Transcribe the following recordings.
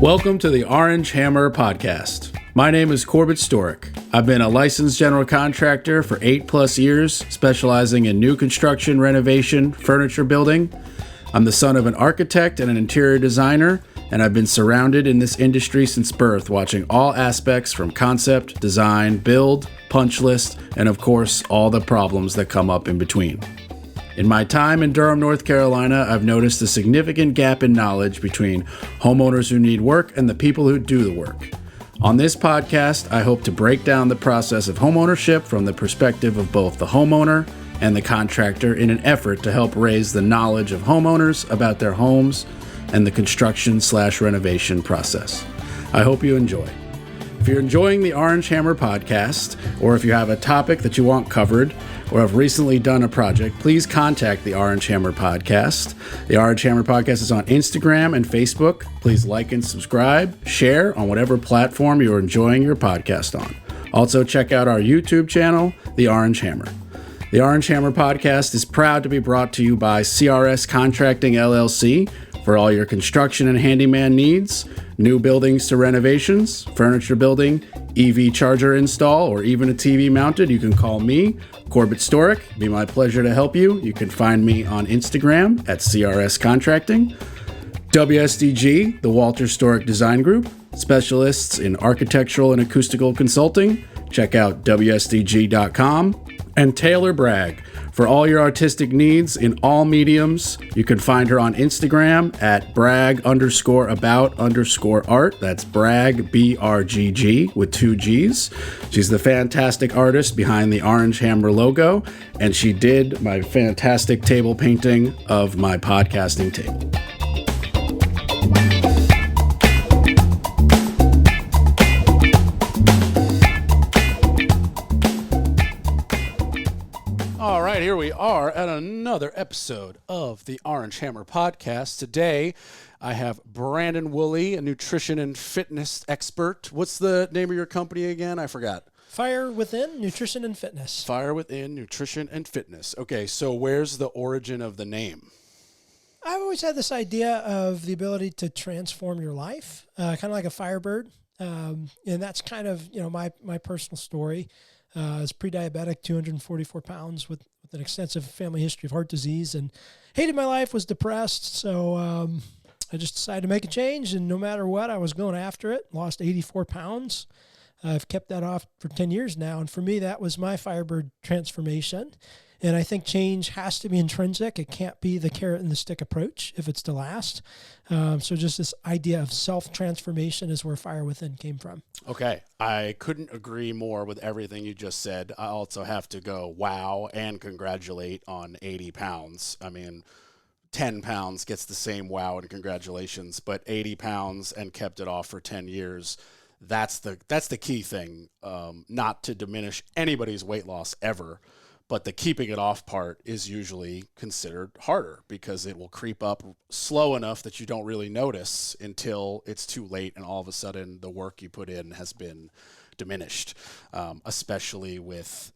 Welcome to the Orange Hammer Podcast. My name is Corbett Storick. I've been a licensed general contractor for 8+ years, specializing in new construction, renovation, furniture building. I'm the son of an architect and an interior designer, and I've been surrounded in this industry since birth, watching all aspects from concept, design, build, punch list, and of course, all the problems that come up in between. In my time in Durham, North Carolina, I've noticed a significant gap in knowledge between homeowners who need work and the people who do the work. On this podcast, I hope to break down the process of homeownership from the perspective of both the homeowner and the contractor in an effort to help raise the knowledge of homeowners about their homes and the construction/renovation process. I hope you enjoy. If you're enjoying the Orange Hammer Podcast, or if you have a topic that you want covered, or have recently done a project, please contact the Orange Hammer Podcast. The Orange Hammer Podcast is on Instagram and Facebook. Please like and subscribe, share on whatever platform you're enjoying your podcast on. Also, check out our YouTube channel, The Orange Hammer. The Orange Hammer Podcast is proud to be brought to you by CRS Contracting LLC for all your construction and handyman needs, new buildings to renovations, furniture building, EV charger install, or even a TV mounted. You can call me, Corbett Storick. It'd be my pleasure to help you. You can find me on Instagram at CRS Contracting. WSDG, the Walter Storick Design Group, specialists in architectural and acoustical consulting. Check out WSDG.com. And Taylor Bragg, for all your artistic needs in all mediums. You can find her on Instagram at brag_about_art. That's brag, BRGG, with 2 G's. She's the fantastic artist behind the Orange Hammer logo, and she did my fantastic table painting of my podcasting table. All right, here we are at another episode of the Orange Hammer Podcast. Today, I have Brandon Woolley, a nutrition and fitness expert. What's the name of your company again? I forgot. Fire Within Nutrition and Fitness. Fire Within Nutrition and Fitness. Okay, so where's the origin of the name? I've always had this idea of the ability to transform your life, kind of like a firebird. And that's kind of, my personal story. I was pre-diabetic, 244 pounds with an extensive family history of heart disease, and hated my life, was depressed. So I just decided to make a change, and no matter what, I was going after it. Lost 84 pounds. I've kept that off for 10 years now, and for me, that was my Firebird transformation. And I think change has to be intrinsic. It can't be the carrot and the stick approach if it's to last. So just this idea of self-transformation is where Fire Within came from. Okay. I couldn't agree more with everything you just said. I also have to go wow and congratulate on 80 pounds. I mean, 10 pounds gets the same wow and congratulations, but 80 pounds and kept it off for 10 years. That's the key thing, not to diminish anybody's weight loss ever. But the keeping it off part is usually considered harder because it will creep up slow enough that you don't really notice until it's too late and all of a sudden the work you put in has been diminished, especially with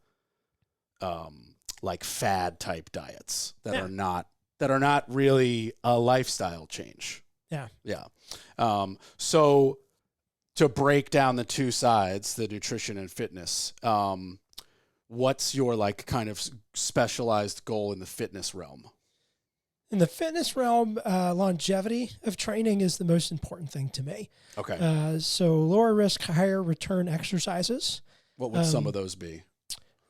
like fad type diets that are not really a lifestyle change. Yeah. So to break down the two sides, the nutrition and fitness, what's your kind of specialized goal in the fitness realm? In the fitness realm, longevity of training is the most important thing to me. Okay. So lower risk, higher return exercises. What would some of those be?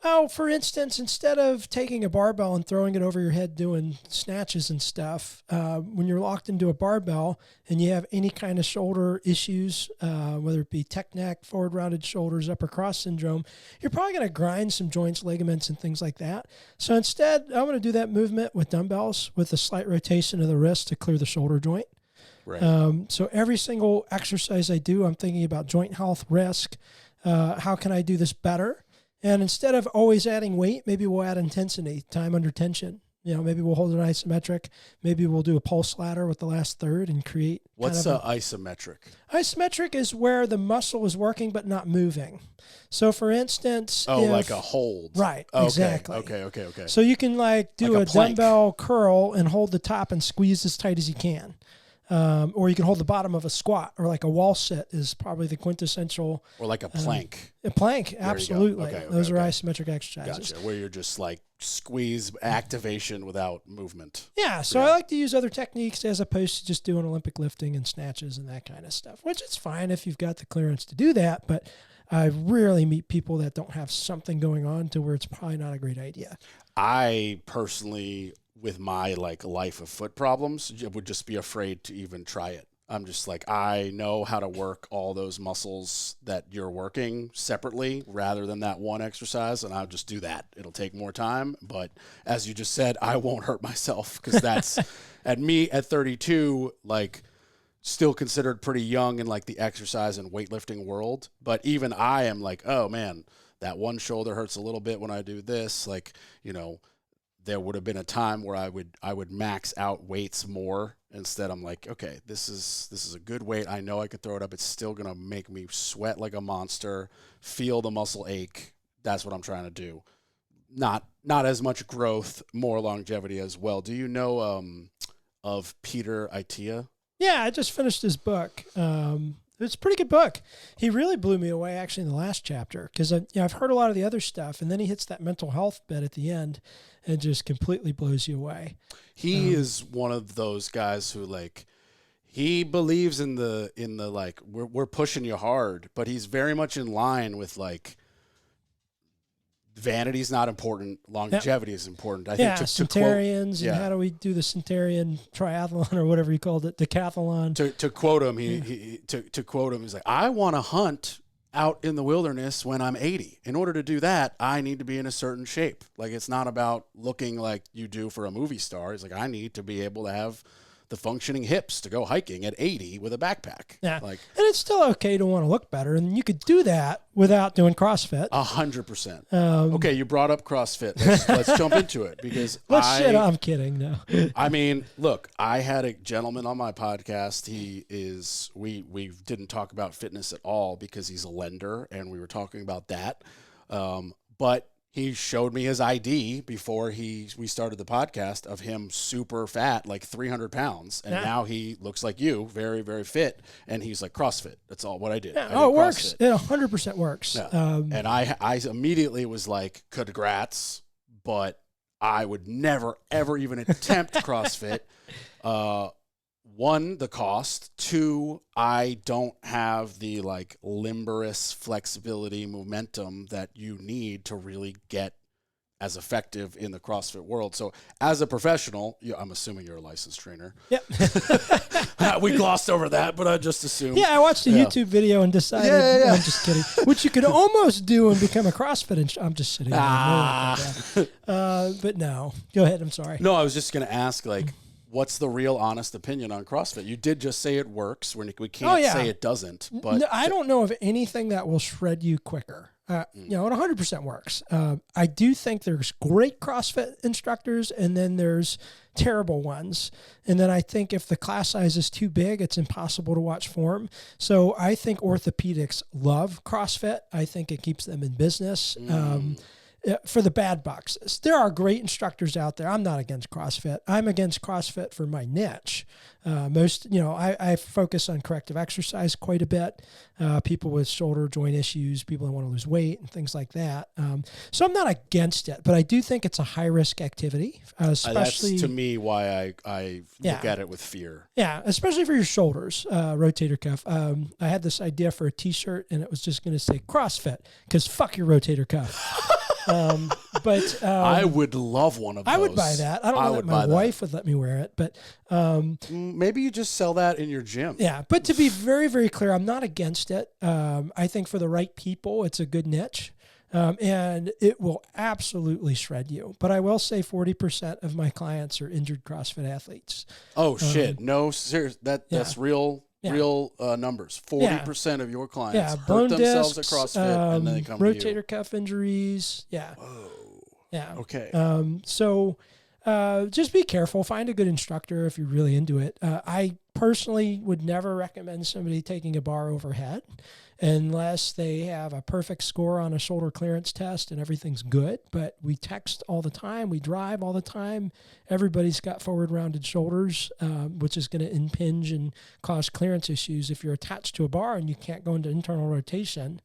Oh, for instance, instead of taking a barbell and throwing it over your head doing snatches and stuff, when you're locked into a barbell and you have any kind of shoulder issues, whether it be tech neck, forward rounded shoulders, upper cross syndrome, you're probably going to grind some joints, ligaments, and things like that. So instead, I'm going to do that movement with dumbbells with a slight rotation of the wrist to clear the shoulder joint. Right. So every single exercise I do, I'm thinking about joint health, risk. How can I do this better? And instead of always adding weight, maybe we'll add intensity, time under tension. Maybe we'll hold it isometric. Maybe we'll do a pulse ladder with the last third and create. What's isometric? Isometric is where the muscle is working but not moving. So, for instance, like a hold. Right. Okay, exactly. Okay. So you can do a plank. dumbbell curl and hold the top and squeeze as tight as you can. Or you can hold the bottom of a squat, or like a wall sit is probably the quintessential. Or like a plank. A plank, absolutely. Okay, Those are isometric exercises. Gotcha. Where you're just like squeeze activation without movement. Yeah, so I like to use other techniques as opposed to just doing Olympic lifting and snatches and that kind of stuff, which is fine if you've got the clearance to do that, but I rarely meet people that don't have something going on to where it's probably not a great idea. I personally, with my like life of foot problems, would just be afraid to even try it. I'm just like, I know how to work all those muscles that you're working separately rather than that one exercise, and I'll just do that. It'll take more time, but as you just said, I won't hurt myself, because that's at 32, like still considered pretty young in like the exercise and weightlifting world. But even I am like, oh man, that one shoulder hurts a little bit when I do this. Like, you know, there would have been a time where I would max out weights more. Instead, I'm like, okay, this is a good weight. I know I could throw it up. It's still going to make me sweat like a monster, feel the muscle ache. That's what I'm trying to do. Not as much growth, more longevity as well. Do you know of Peter Itea? Yeah, I just finished his book. It's a pretty good book. He really blew me away, actually, in the last chapter, because I've heard a lot of the other stuff, and then he hits that mental health bit at the end and just completely blows you away. He is one of those guys who, like, he believes in the like, we're pushing you hard, but he's very much in line with, like, vanity's not important. Longevity is important. I think centarians and how do we do the centarian triathlon or whatever he called it, decathlon. To quote him, to quote him, he's like, I want to hunt out in the wilderness when I'm 80. In order to do that, I need to be in a certain shape. Like, it's not about looking like you do for a movie star. He's like, I need to be able to have the functioning hips to go hiking at 80 with a backpack. Yeah. Like, and it's still okay to want to look better. And you could do that without doing CrossFit. 100%. Okay. You brought up CrossFit. Let's jump into it, because I'm kidding. No, I mean, look, I had a gentleman on my podcast. We didn't talk about fitness at all because he's a lender, and we were talking about that. But he showed me his ID before we started the podcast of him super fat, like 300 pounds. And now he looks like you, very, very fit. And he's like, CrossFit. That's all what I did. Yeah. It works. It 100% works. Yeah. And I immediately was like, congrats, but I would never, ever even attempt CrossFit. One, the cost. Two, I don't have the like limberous flexibility, momentum that you need to really get as effective in the CrossFit world. So as a professional, I'm assuming you're a licensed trainer. Yep. We glossed over that, but I just assumed. Yeah, I watched a YouTube video and decided, I'm just kidding, which you could almost do and become a CrossFit. I'm just sitting there. But no, go ahead. I'm sorry. No, I was just going to ask, like, what's the real honest opinion on CrossFit? You did just say it works. We can't say it doesn't. But no, I don't know of anything that will shred you quicker. It 100% works. I do think there's great CrossFit instructors, and then there's terrible ones. And then I think if the class size is too big, it's impossible to watch form. So I think orthopedics love CrossFit. I think it keeps them in business. For the bad boxes. There are great instructors out there. I'm not against CrossFit. I'm against CrossFit for my niche. I focus on corrective exercise quite a bit. People with shoulder joint issues, people that want to lose weight and things like that. So I'm not against it, but I do think it's a high risk activity, especially. That's to me why I look at it with fear. Yeah, especially for your shoulders, rotator cuff. I had this idea for a t-shirt, and it was just going to say CrossFit, because fuck your rotator cuff. But I would love one of those. I would buy that. I don't know that my wife would let me wear it, but maybe you just sell that in your gym. Yeah, but to be very, very clear, I'm not against it. I think for the right people, it's a good niche, and it will absolutely shred you. But I will say 40% of my clients are injured CrossFit athletes. Oh shit! No, serious. That's real. Yeah. Real numbers. 40% of your clients hurt themselves at CrossFit, and then they come to you. Rotator cuff injuries. Yeah. Whoa. Yeah. Okay. So Just be careful. Find a good instructor if you're really into it. I personally would never recommend somebody taking a bar overhead unless they have a perfect score on a shoulder clearance test and everything's good. But we text all the time. We drive all the time. Everybody's got forward rounded shoulders, which is going to impinge and cause clearance issues. If you're attached to a bar and you can't go into internal rotation,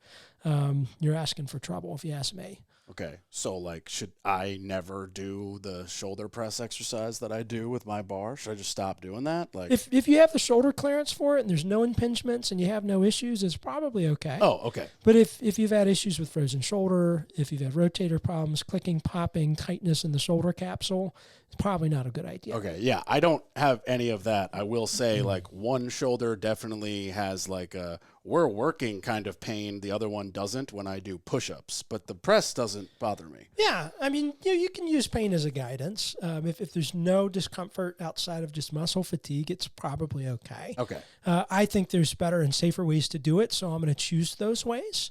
you're asking for trouble, if you ask me. Okay, so like, should I never do the shoulder press exercise that I do with my bar? Should I just stop doing that? Like, if you have the shoulder clearance for it and there's no impingements and you have no issues, it's probably okay. Oh, okay. But if you've had issues with frozen shoulder, if you've had rotator problems, clicking, popping, tightness in the shoulder capsule, it's probably not a good idea. Okay, yeah, I don't have any of that. I will say, like, one shoulder definitely has like a we're working kind of pain. The other one doesn't when I do push-ups, but the press doesn't bother me. Yeah, I mean, you can use pain as a guidance. If there's no discomfort outside of just muscle fatigue, it's probably okay. Okay. I think there's better and safer ways to do it, so I'm going to choose those ways.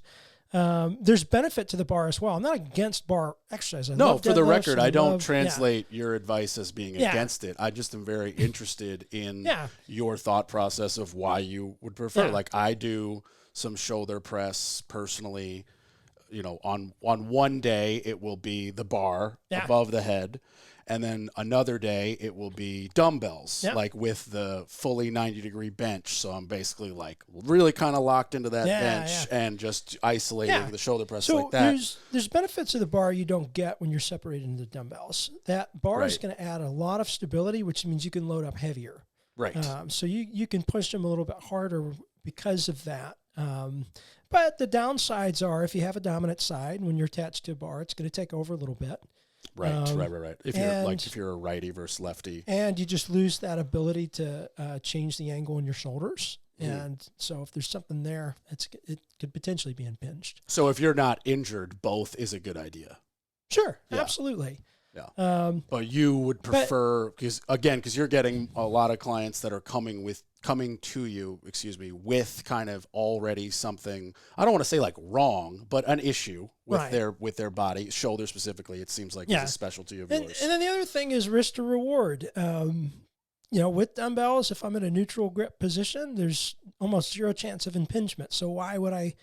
There's benefit to the bar as well. I'm not against bar exercise. No, for the record, I don't translate your advice as being against it. I just am very interested in your thought process of why you would prefer. Like, I do some shoulder press personally. You know, on one day it will be the bar above the head, and then another day it will be dumbbells, like with the fully 90-degree bench. So I'm basically like really kind of locked into that bench and just isolating the shoulder press like that. There's benefits of the bar you don't get when you're separated into dumbbells. That bar is going to add a lot of stability, which means you can load up heavier. Right. So you can push them a little bit harder because of that. But the downsides are if you have a dominant side, when you're attached to a bar, it's going to take over a little bit. Right. If you're a righty versus lefty. And you just lose that ability to change the angle in your shoulders. And so if there's something there, it could potentially be impinged. So if you're not injured, both is a good idea. Sure, absolutely. Yeah. But you would prefer, because you're getting a lot of clients that are coming to you, with kind of already something, I don't want to say like wrong, but an issue with their body, shoulder specifically. It seems like it's a specialty of yours. And then the other thing is risk to reward. With dumbbells, if I'm in a neutral grip position, there's almost zero chance of impingement. So why would I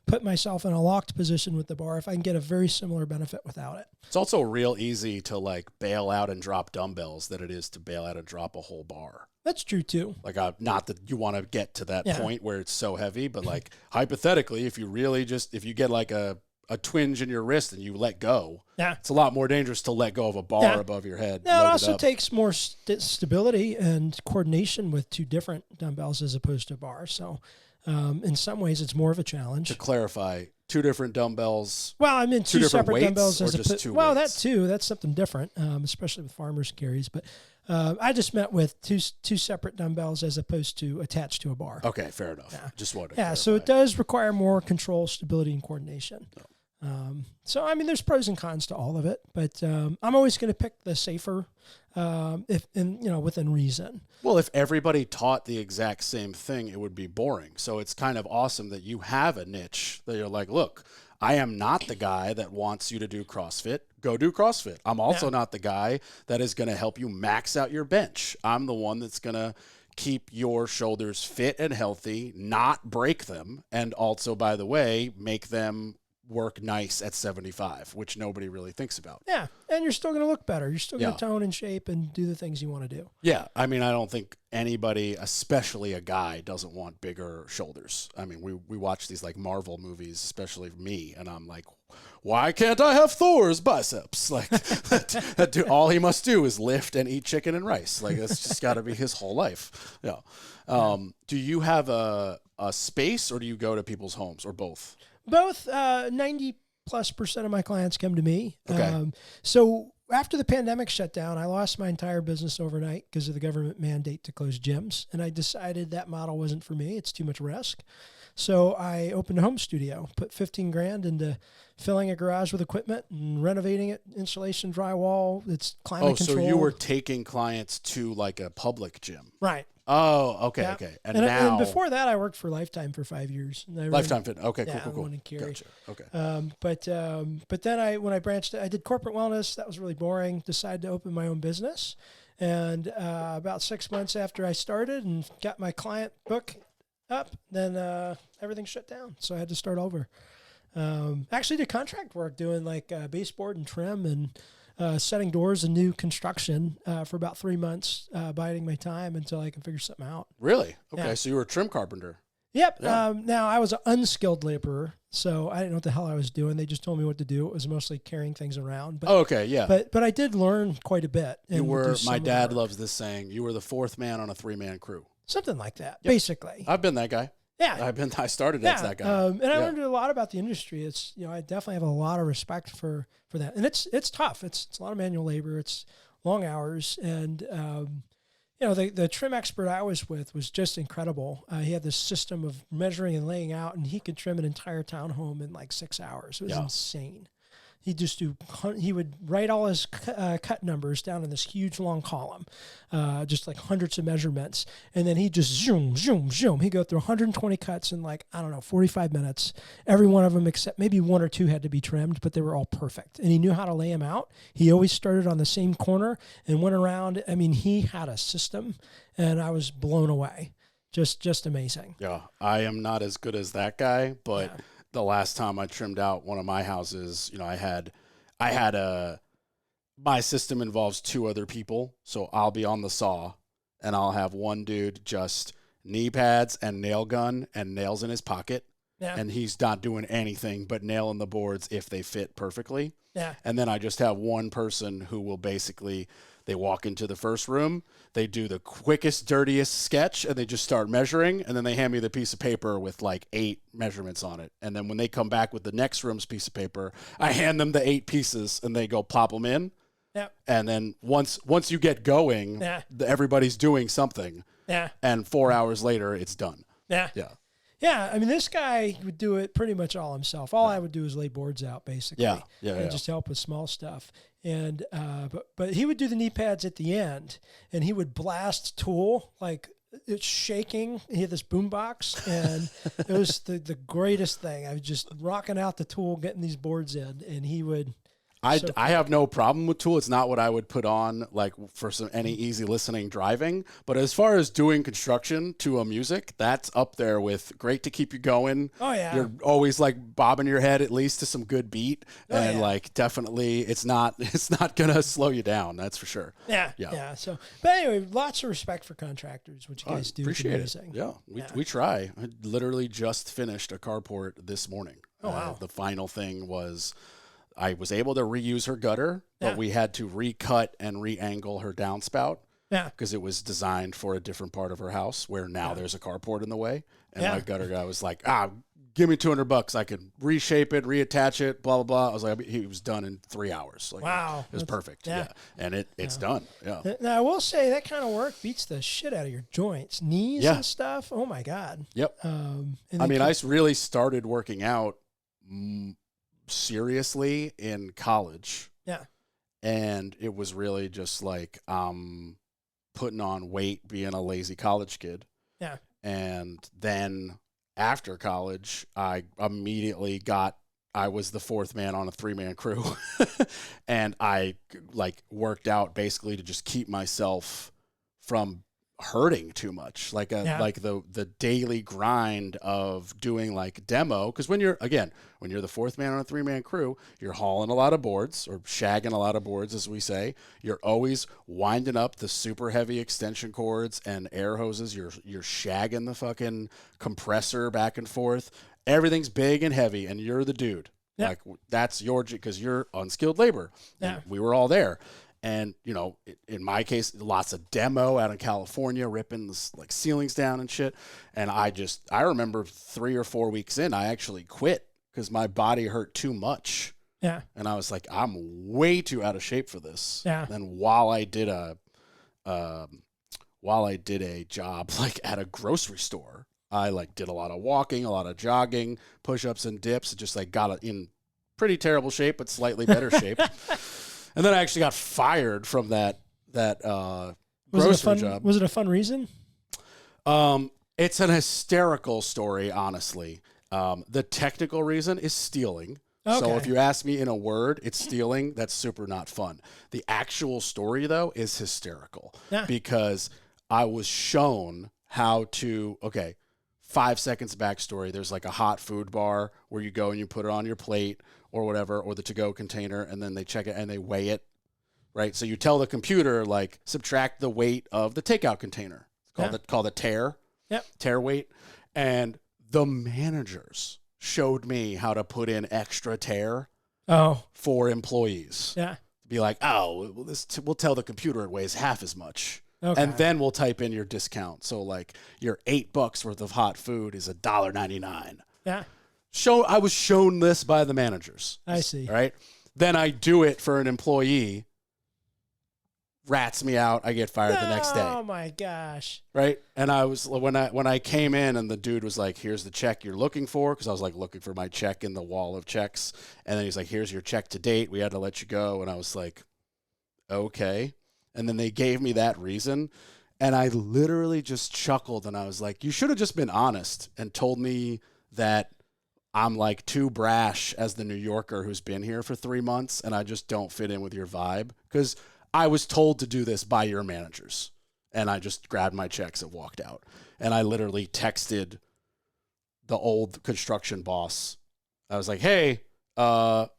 put myself in a locked position with the bar if I can get a very similar benefit without it? It's also real easy to like bail out and drop dumbbells than it is to bail out and drop a whole bar. That's true too. Like, not that you want to get to that point where it's so heavy, but like hypothetically, if you really if you get like a twinge in your wrist and you let go, it's a lot more dangerous to let go of a bar above your head. Now, it also takes more stability and coordination with two different dumbbells as opposed to a bar. So in some ways, it's more of a challenge. To clarify, two different dumbbells. Well, I mean, two separate weights, dumbbells. Or just two well, weights? That too. That's something different, especially with farmers' carries. But I just meant with two separate dumbbells as opposed to attached to a bar. Okay, fair enough. Just wanted to clarify. So it does require more control, stability, and coordination. So, I mean, there's pros and cons to all of it, but I'm always going to pick the safer, within reason. Well, if everybody taught the exact same thing, it would be boring. So it's kind of awesome that you have a niche that you're like, look, I am not the guy that wants you to do CrossFit. Go do CrossFit. I'm also not the guy that is going to help you max out your bench. I'm the one that's going to keep your shoulders fit and healthy, not break them, and also, by the way, make them work nice at 75, which nobody really thinks about. Yeah, and you're still going to look better. You're still going to tone and shape and do the things you want to do. Yeah, I mean, I don't think anybody, especially a guy, doesn't want bigger shoulders. I mean, we watch these like Marvel movies, especially me, and I'm like, why can't I have Thor's biceps? Like, all he must do is lift and eat chicken and rice. Like, that's just got to be his whole life. Yeah. Do you have a space, or do you go to people's homes, or both? Both. 90+% of my clients come to me. Okay. So after the pandemic shut down, I lost my entire business overnight because of the government mandate to close gyms. And I decided that model wasn't for me. It's too much risk. So I opened a home studio, put $15,000 into filling a garage with equipment and renovating it, insulation, drywall. It's climate control. So you were taking clients to like a public gym. Right. Oh, okay, Yeah. okay. And before that, I worked for Lifetime for 5 years. And I Lifetime Fitness. Okay, yeah, cool. one in Cary. Gotcha. Okay. But then when I branched, I did corporate wellness. That was really boring. Decided to open my own business. And about 6 months after I started and got my client book up, then everything shut down. So I had to start over. Actually did contract work doing like baseboard and trim and setting doors and new construction for about 3 months, biding my time until I can figure something out. Really? Okay, Yeah. so you were a trim carpenter. Yep. Yeah. Now I was an unskilled laborer, so I didn't know what the hell I was doing. They just told me what to do. It was mostly carrying things around. But, Oh, okay, yeah. But I did learn quite a bit. You were, my dad work. loves this saying, you were the fourth man on a 3-man crew. Something like that, Yep. basically. I've been that guy. Yeah. I started as that guy. And I learned a lot about the industry. It's, I definitely have a lot of respect for that. And it's tough. It's a lot of manual labor. It's long hours. And, the trim expert I was with was just incredible. He had this system of measuring and laying out, and he could trim an entire townhome in like 6 hours. It was insane. He would write all his cut numbers down in this huge long column, just like hundreds of measurements. And then he'd just zoom, zoom, zoom. He'd go through 120 cuts in 45 minutes. Every one of them, except maybe one or two had to be trimmed, but they were all perfect. And he knew how to lay them out. He always started on the same corner and went around. I mean, he had a system, and I was blown away. Just amazing. Yeah, I am not as good as that guy, but... Yeah. The last time I trimmed out one of my houses, my system involves 2 other people. So I'll be on the saw and I'll have one dude just knee pads and nail gun and nails in his pocket. Yeah. And he's not doing anything but nailing the boards if they fit perfectly. Yeah. And then I just have one person who will basically, they walk into the first room, they do the quickest, dirtiest sketch, and they just start measuring, and then they hand me the piece of paper with like 8 measurements on it. And then when they come back with the next room's piece of paper, I hand them the 8 pieces, and they go plop them in. Yeah. And then once you get going, everybody's doing something. Yeah. And 4 hours later, it's done. Yeah. Yeah. Yeah, I mean, this guy would do it pretty much all himself. All I would do is lay boards out, basically. And just help with small stuff. And but he would do the knee pads at the end, and he would blast tool like it's shaking. He had this boom box, and it was the greatest thing. I was just rocking out the tool, getting these boards in, and he would. I have no problem with Tool. It's not what I would put on like for any easy listening driving. But as far as doing construction to a music, that's up there with great to keep you going. Oh yeah, you're always like bobbing your head at least to some good beat, and like definitely it's not gonna slow you down. That's for sure. Yeah. So, but anyway, lots of respect for contractors, which you guys do. Appreciate it. Yeah, we try. I literally just finished a carport this morning. Oh wow. The final thing was. I was able to reuse her gutter, but we had to recut and re-angle her downspout because it was designed for a different part of her house where now there's a carport in the way. And my gutter guy was like, give me $200. I could reshape it, reattach it, blah, blah, blah. I was like, he was done in 3 hours. Like, wow. It was perfect. Yeah. And it's done. Yeah. Now, I will say that kind of work beats the shit out of your joints, knees and stuff. Oh, my God. Yep. I really started working out seriously in college. Yeah. And it was really just like putting on weight, being a lazy college kid. Yeah. And then after college, I immediately I was the 4th man on a 3-man crew. And I like worked out basically to just keep myself from hurting too much, like the daily grind of doing like demo, because when you're the 4th man on a 3-man crew, you're hauling a lot of boards or shagging a lot of boards, as we say. You're always winding up the super heavy extension cords and air hoses. You're shagging the fucking compressor back and forth. Everything's big and heavy, and you're the dude. Like that's your, because you're unskilled labor. We were all there. And, in my case, lots of demo out in California, ripping the, like ceilings down and shit. And I remember 3 or 4 weeks in, I actually quit because my body hurt too much. Yeah. And I was like, I'm way too out of shape for this. Yeah. And while I did a job like at a grocery store, I like did a lot of walking, a lot of jogging, push-ups and dips, just like got in pretty terrible shape, but slightly better shape. And then I actually got fired from that grocery job. Was it a fun reason? It's an hysterical story, honestly. The technical reason is stealing. Okay. So if you ask me in a word, it's stealing. That's super not fun. The actual story, though, is hysterical because I was shown how to, 5 seconds backstory. There's like a hot food bar where you go and you put it on your plate or whatever, or the to-go container, and then they check it and they weigh it, right? So you tell the computer, like, subtract the weight of the takeout container. It's called a tear. Yep. Tear weight. And the managers showed me how to put in extra tear for employees. Yeah. Be like, we'll tell the computer it weighs half as much. Okay. And then we'll type in your discount. So like your $8 worth of hot food is $1.99. Yeah. I was shown this by the managers. I see. Right. Then I do it for an employee. Rats me out. I get fired the next day. Oh my gosh. Right. And I was, when I came in and the dude was like, here's the check you're looking for. Cause I was like looking for my check in the wall of checks. And then he's like, here's your check to date. We had to let you go. And I was like, okay. And then they gave me that reason. And I literally just chuckled. And I was like, you should have just been honest and told me that I'm like too brash as the New Yorker who's been here for 3 months. And I just don't fit in with your vibe. Cause I was told to do this by your managers, and I just grabbed my checks and walked out. And I literally texted the old construction boss. I was like, hey, I'm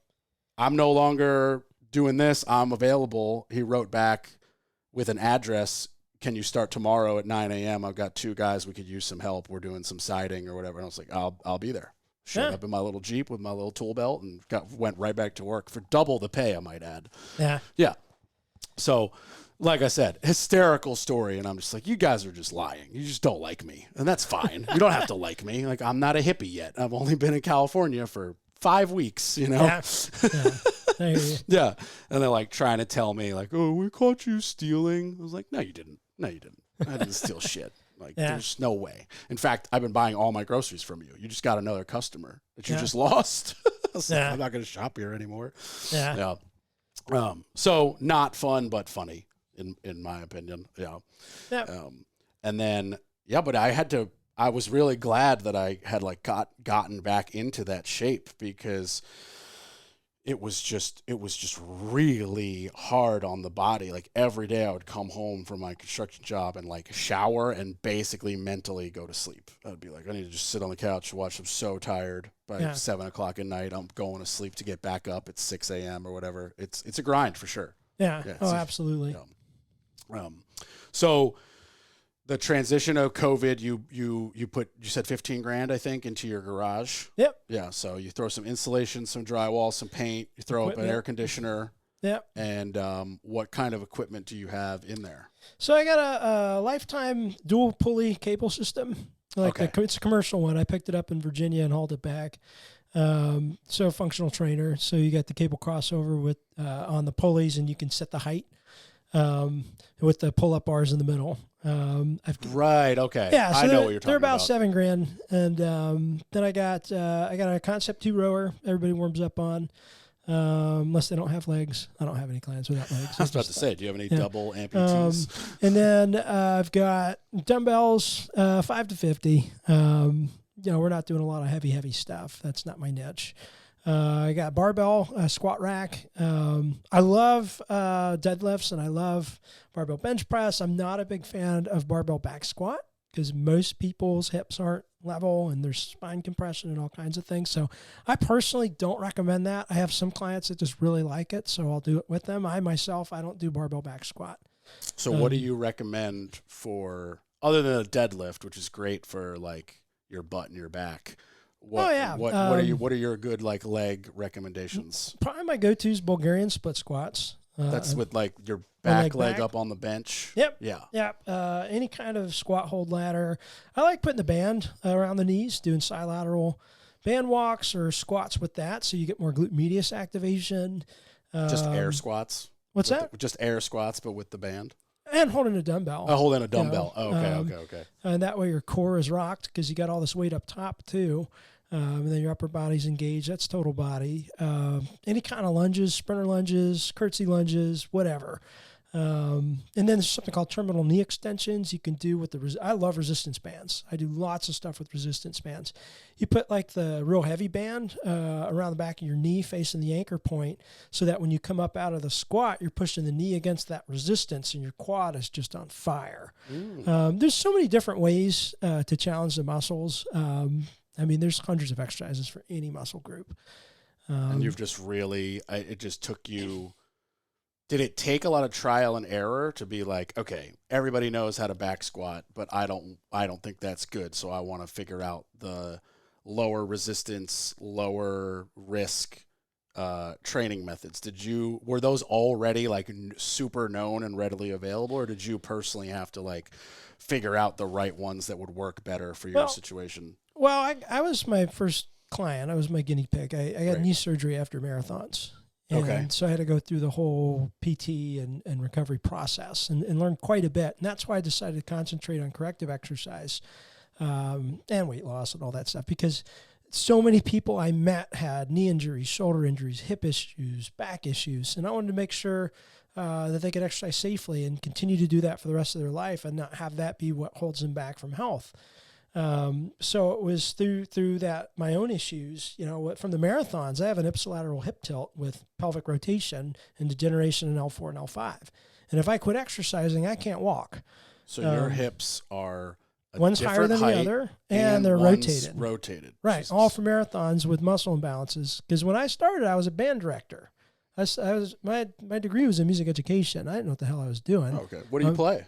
no longer doing this. I'm available. He wrote back with an address. Can you start tomorrow at 9 a.m.? I've got 2 guys. We could use some help. We're doing some siding or whatever. And I was like, I'll be there. Showed up in my little Jeep with my little tool belt and went right back to work for double the pay, I might add. Yeah. Yeah. So, like I said, hysterical story. And I'm just like, you guys are just lying. You just don't like me. And that's fine. You don't have to like me. Like, I'm not a hippie yet. I've only been in California for 5 weeks, you know? Yeah. I hear you. Yeah. And they're like trying to tell me, like, oh, we caught you stealing. I was like, no, you didn't. No, you didn't. I didn't steal shit. Like, there's no way. In fact, I've been buying all my groceries from you. You just got another customer that you just lost. Like, I'm not going to shop here anymore. Yeah. So not fun, but funny in my opinion. Yeah. Yep. And then, but I was really glad that I had like gotten back into that shape because it was just really hard on the body. Like every day I would come home from my construction job and like shower and basically mentally go to sleep. I'd be like, I need to just sit on the couch and watch. I'm so tired. By 7 o'clock at night, I'm going to sleep to get back up at 6 a.m. or whatever. It's a grind for sure. Yeah. Absolutely. So the transition of COVID, you said 15 grand, I think, into your garage. Yep. Yeah. So you throw some insulation, some drywall, some paint, you throw up an air conditioner. Yep. And what kind of equipment do you have in there? So I got a lifetime dual pulley cable system. It's a commercial one. I picked it up in Virginia and hauled it back. So functional trainer. So you got the cable crossover with on the pulleys, and you can set the height with the pull-up bars in the middle. Right. Okay. Yeah. So I know what you're talking about. They're about $7,000, and then I got a Concept 2 rower. Everybody warms up on. Unless they don't have legs. I don't have any clients without legs. I was about to say, do you have any double amputees? And then I've got dumbbells, 5 to 50. We're not doing a lot of heavy stuff. That's not my niche. I got barbell, squat rack. I love deadlifts, and I love barbell bench press. I'm not a big fan of barbell back squat because most people's hips aren't level and there's spine compression and all kinds of things. So I personally don't recommend that. I have some clients that just really like it, so I'll do it with them. I don't do barbell back squat. So what do you recommend for, other than a deadlift, which is great for like your butt and your back? What are your good like leg recommendations? Probably my go-to is Bulgarian split squats. That's with like your back leg up on the bench. Yep. Yeah. Yep. Any kind of squat hold ladder. I like putting the band around the knees, doing bilateral band walks or squats with that, so you get more glute medius activation. Just air squats. What's that? Just air squats, but with the band. And holding a dumbbell. Oh, holding a dumbbell. Okay. And that way your core is rocked because you got all this weight up top too. And then your upper body's engaged. That's total body. Any kind of lunges, sprinter lunges, curtsy lunges, whatever. And then there's something called terminal knee extensions you can do with the, I love resistance bands. I do lots of stuff with resistance bands. You put like the real heavy band around the back of your knee facing the anchor point so that when you come up out of the squat, you're pushing the knee against that resistance and your quad is just on fire. There's so many different ways to challenge the muscles. I mean, there's hundreds of exercises for any muscle group. And you've just really, it just took you, did it take a lot of trial and error to be like, okay, everybody knows how to back squat, but I don't think that's good. So I want to figure out the lower resistance, lower risk training methods. Were those already like super known and readily available, or did you personally have to like figure out the right ones that would work better for your situation? Well, I was my first client. I was my guinea pig. I had knee surgery after marathons. And so I had to go through the whole PT and recovery process and learn quite a bit. And that's why I decided to concentrate on corrective exercise and weight loss and all that stuff, because so many people I met had knee injuries, shoulder injuries, hip issues, back issues. And I wanted to make sure that they could exercise safely and continue to do that for the rest of their life and not have that be what holds them back from health. So it was through that, my own issues, from the marathons. I have an ipsilateral hip tilt with pelvic rotation and degeneration in L4 and L5. And if I quit exercising, I can't walk. So your hips are one's higher than the other, and they're rotated. Right. Jesus. All for marathons with muscle imbalances. Because when I started, I was a band director. My degree was in music education. I didn't know what the hell I was doing. Okay. What do you play?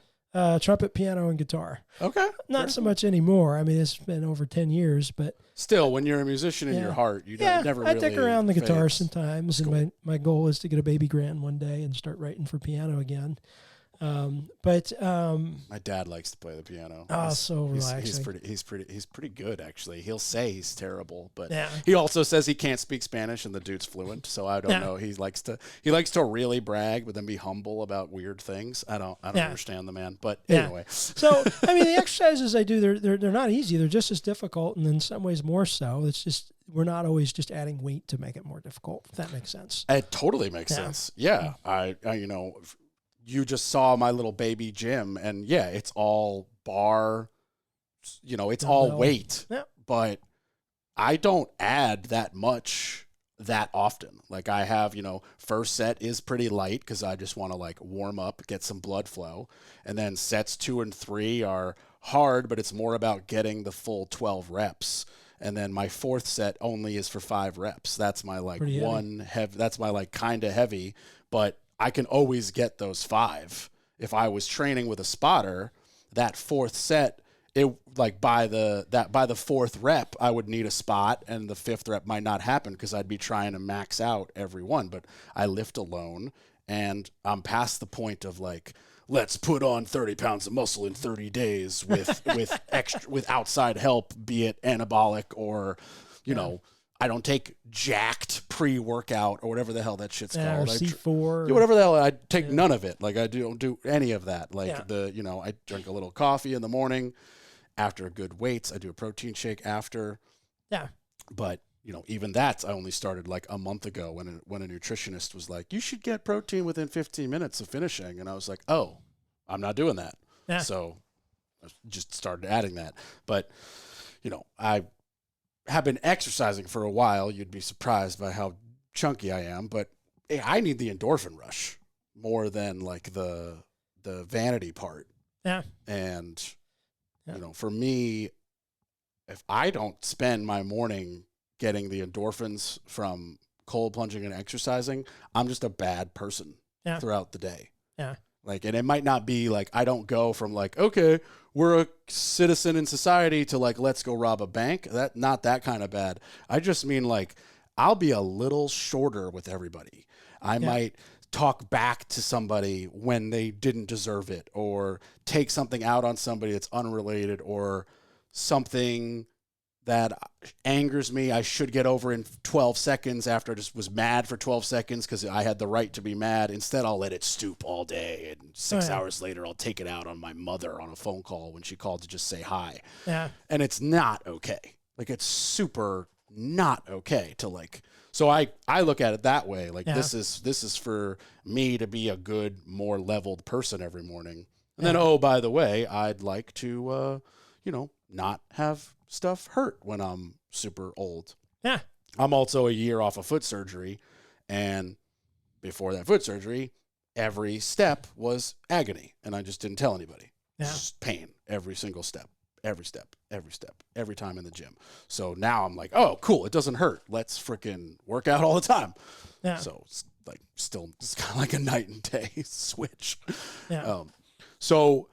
Trumpet, piano, and guitar. Okay. Not so much anymore. I mean, it's been over 10 years, but still, when you're a musician in your heart, you never really I dick around the guitar fades. sometimes, Cool. and my goal is to get a baby grand one day and start writing for piano again. My dad likes to play the piano. So relaxing. He's pretty good actually. He'll say he's terrible, but yeah. He also says he can't speak Spanish, and the dude's fluent. So I don't know. He likes to really brag, but then be humble about weird things. I don't understand the man. But anyway. So I mean, the exercises I do, they're not easy. They're just as difficult, and in some ways more so. It's just we're not always just adding weight to make it more difficult. If that makes sense. It totally makes sense. Yeah, I you just saw my little baby gym, and it's all bar, it's all weight, but I don't add that much that often. Like I have, first set is pretty light because I just want to like warm up, get some blood flow. And then sets 2 and 3 are hard, but it's more about getting the full 12 reps. And then my fourth set only is for 5 reps. That's my like that's my like kind of heavy, but I can always get those 5. If I was training with a spotter, that fourth set, by the fourth rep, I would need a spot, and the 5th rep might not happen because I'd be trying to max out every one. But I lift alone, and I'm past the point of like, let's put on 30 pounds of muscle in 30 days with outside help, be it anabolic or, I don't take jacked pre-workout or whatever the hell that shit's called. Or C4. Whatever the hell. I take none of it. Like I don't do any of that. Like I drink a little coffee in the morning after good weights. I do a protein shake after. Yeah. But, even that I only started like a month ago when a nutritionist was like, you should get protein within 15 minutes of finishing. And I was like, oh, I'm not doing that. Yeah. So I just started adding that. But, I have been exercising for a while. You'd be surprised by how chunky I am, but I need the endorphin rush more than like the vanity part. Yeah. And, for me, if I don't spend my morning getting the endorphins from cold plunging and exercising, I'm just a bad person throughout the day. Yeah. Like, and it might not be like, I don't go from like, okay, we're a citizen in society to like, let's go rob a bank. Not that kind of bad. I just mean like, I'll be a little shorter with everybody. I might talk back to somebody when they didn't deserve it, or take something out on somebody that's unrelated, or something that angers me I should get over in 12 seconds after I just was mad for 12 seconds because I had the right to be mad. Instead, I'll let it stoop all day, and 6 hours later, I'll take it out on my mother on a phone call when she called to just say hi. Yeah. And it's not okay. Like, it's super not okay to like. So I look at it that way. Like Yeah. this is for me to be a good, more leveled person every morning. And Yeah. then, oh, by the way, I'd like to, not have stuff hurt when I'm super old. Yeah. I'm also a year off of foot surgery. And before that foot surgery, every step was agony. And I just didn't tell anybody. Yeah. Just pain every single step, every time in the gym. So now I'm like, oh, cool. It doesn't hurt. Let's freaking work out all the time. Yeah. So it's like still, it's kind of like a night and day switch. Yeah. So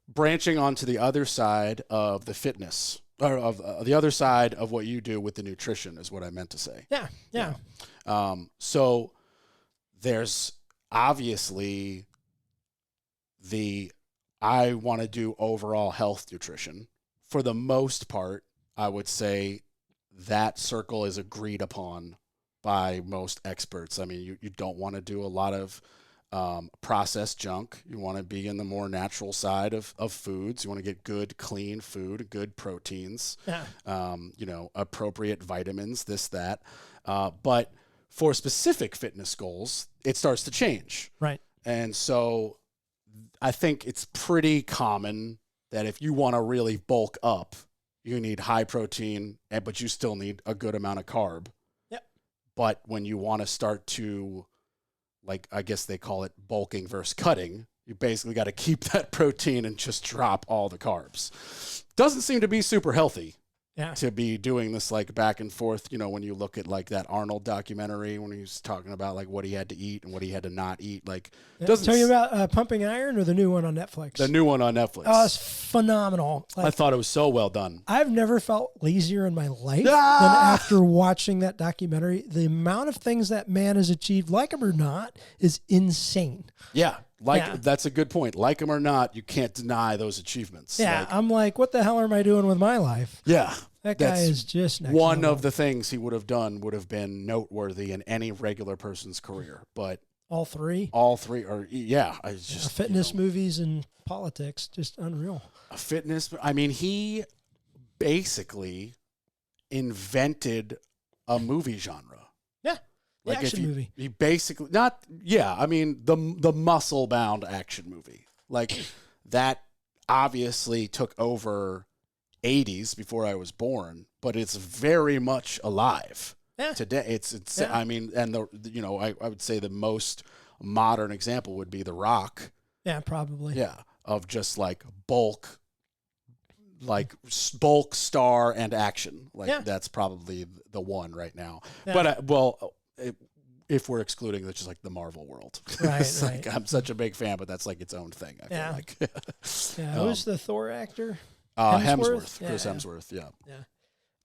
branching onto the other side of the fitness, or of the other side of what you do with the nutrition is what I meant to say. Yeah. So there's obviously I want to do overall health nutrition. For the most part, I would say that circle is agreed upon by most experts. I mean, you don't want to do a lot of processed junk. You want to be in the more natural side of foods. You want to get good, clean food, good proteins, appropriate vitamins, this, that. But for specific fitness goals, it starts to change. Right. And so I think it's pretty common that if you want to really bulk up, you need high protein, but you still need a good amount of carb. Yep. But when you want to start to, like, I guess they call it bulking versus cutting, you basically got to keep that protein and just drop all the carbs. Doesn't seem to be super healthy. Yeah. To be doing this like back and forth, when you look at like that Arnold documentary when he was talking about like what he had to eat and what he had to not eat, like doesn't tell you about Pumping Iron or the new one on Netflix? The new one on Netflix. Oh, it's phenomenal. Like, I thought it was so well done. I've never felt lazier in my life than after watching that documentary. The amount of things that man has achieved, like him or not, is insane. Yeah. That's a good point. Like him or not, you can't deny those achievements. Yeah. I'm like, what the hell am I doing with my life? Yeah. That guy is just next one level. of the things he would have done would have been noteworthy in any regular person's career. But all three are, fitness, movies, and politics, just unreal. He basically invented a movie genre. Yeah. The action movie. He basically the muscle bound action movie. Like that obviously took over 80s before I was born, but it's very much alive today. It's I mean, and I would say the most modern example would be The Rock. Yeah, probably. Yeah, of just like bulk star and action. That's probably the one right now. Yeah. But if we're excluding just like the Marvel world, right, Like, I'm such a big fan, but that's like its own thing. I feel like. Who's the Thor actor? Hemsworth. Chris Hemsworth. Yeah.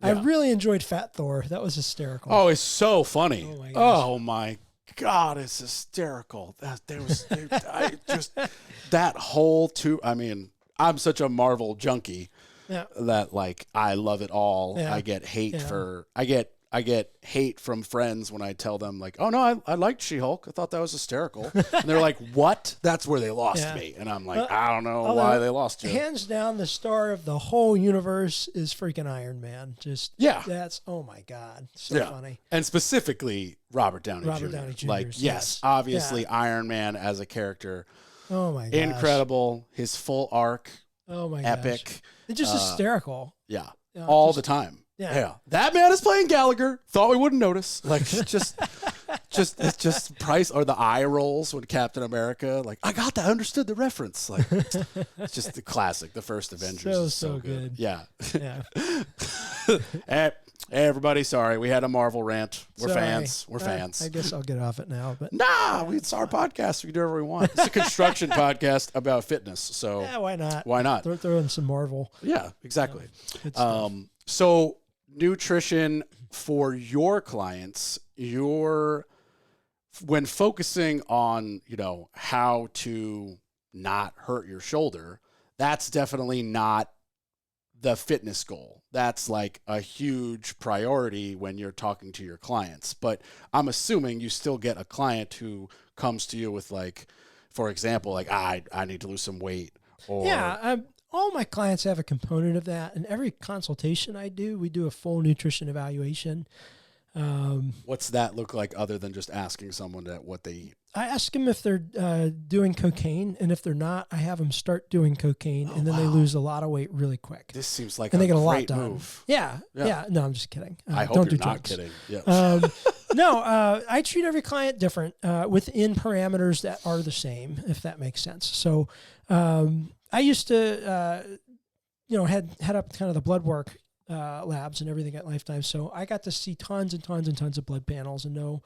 I really enjoyed Fat Thor. That was hysterical. Oh, it's so funny. Oh my God, it's hysterical. That whole I mean, I'm such a Marvel junkie that like I love it all. Yeah. I get hate I get hate from friends when I tell them like, oh no, I liked She-Hulk. I thought that was hysterical. And they're like, what? That's where they lost me. And I'm like, I don't know why they lost you. Hands down, the star of the whole universe is freaking Iron Man. That's, oh my God. So funny. And specifically Robert Downey Jr. Like, yes, obviously Iron Man as a character. Oh my God. Incredible. His full arc. Oh my epic. Gosh. It's just hysterical. Yeah. All the time. Yeah. That man is playing Gallagher. Thought we wouldn't notice. Like it's just price or the eye rolls when Captain America, like, I got that, I understood the reference. Like it's just the classic, the first Avengers. So good. Yeah. Hey, everybody, sorry. We had a Marvel rant. We're fans. We're fans. I guess I'll get off it now. But it's our podcast. We can do whatever we want. It's a construction podcast about fitness. So why not? Why not? Throw in some Marvel. Yeah, exactly. So nutrition for your clients, when focusing on, how to not hurt your shoulder, that's definitely not the fitness goal. That's like a huge priority when you're talking to your clients. But I'm assuming you still get a client who comes to you with like, for example, like, I need to lose some weight. Or all my clients have a component of that. And every consultation I do, we do a full nutrition evaluation. What's that look like other than just asking someone what they eat? I ask them if they're doing cocaine, and if they're not, I have them start doing cocaine, and then they lose a lot of weight really quick. This seems like and they get a lot great done. move. Yeah. No, I'm just kidding. I hope don't you're do not drugs. kidding. Yeah. I treat every client different within parameters that are the same, if that makes sense. So I used to, head up kind of the blood work labs and everything at Lifetime. So I got to see tons and tons and tons of blood panels and know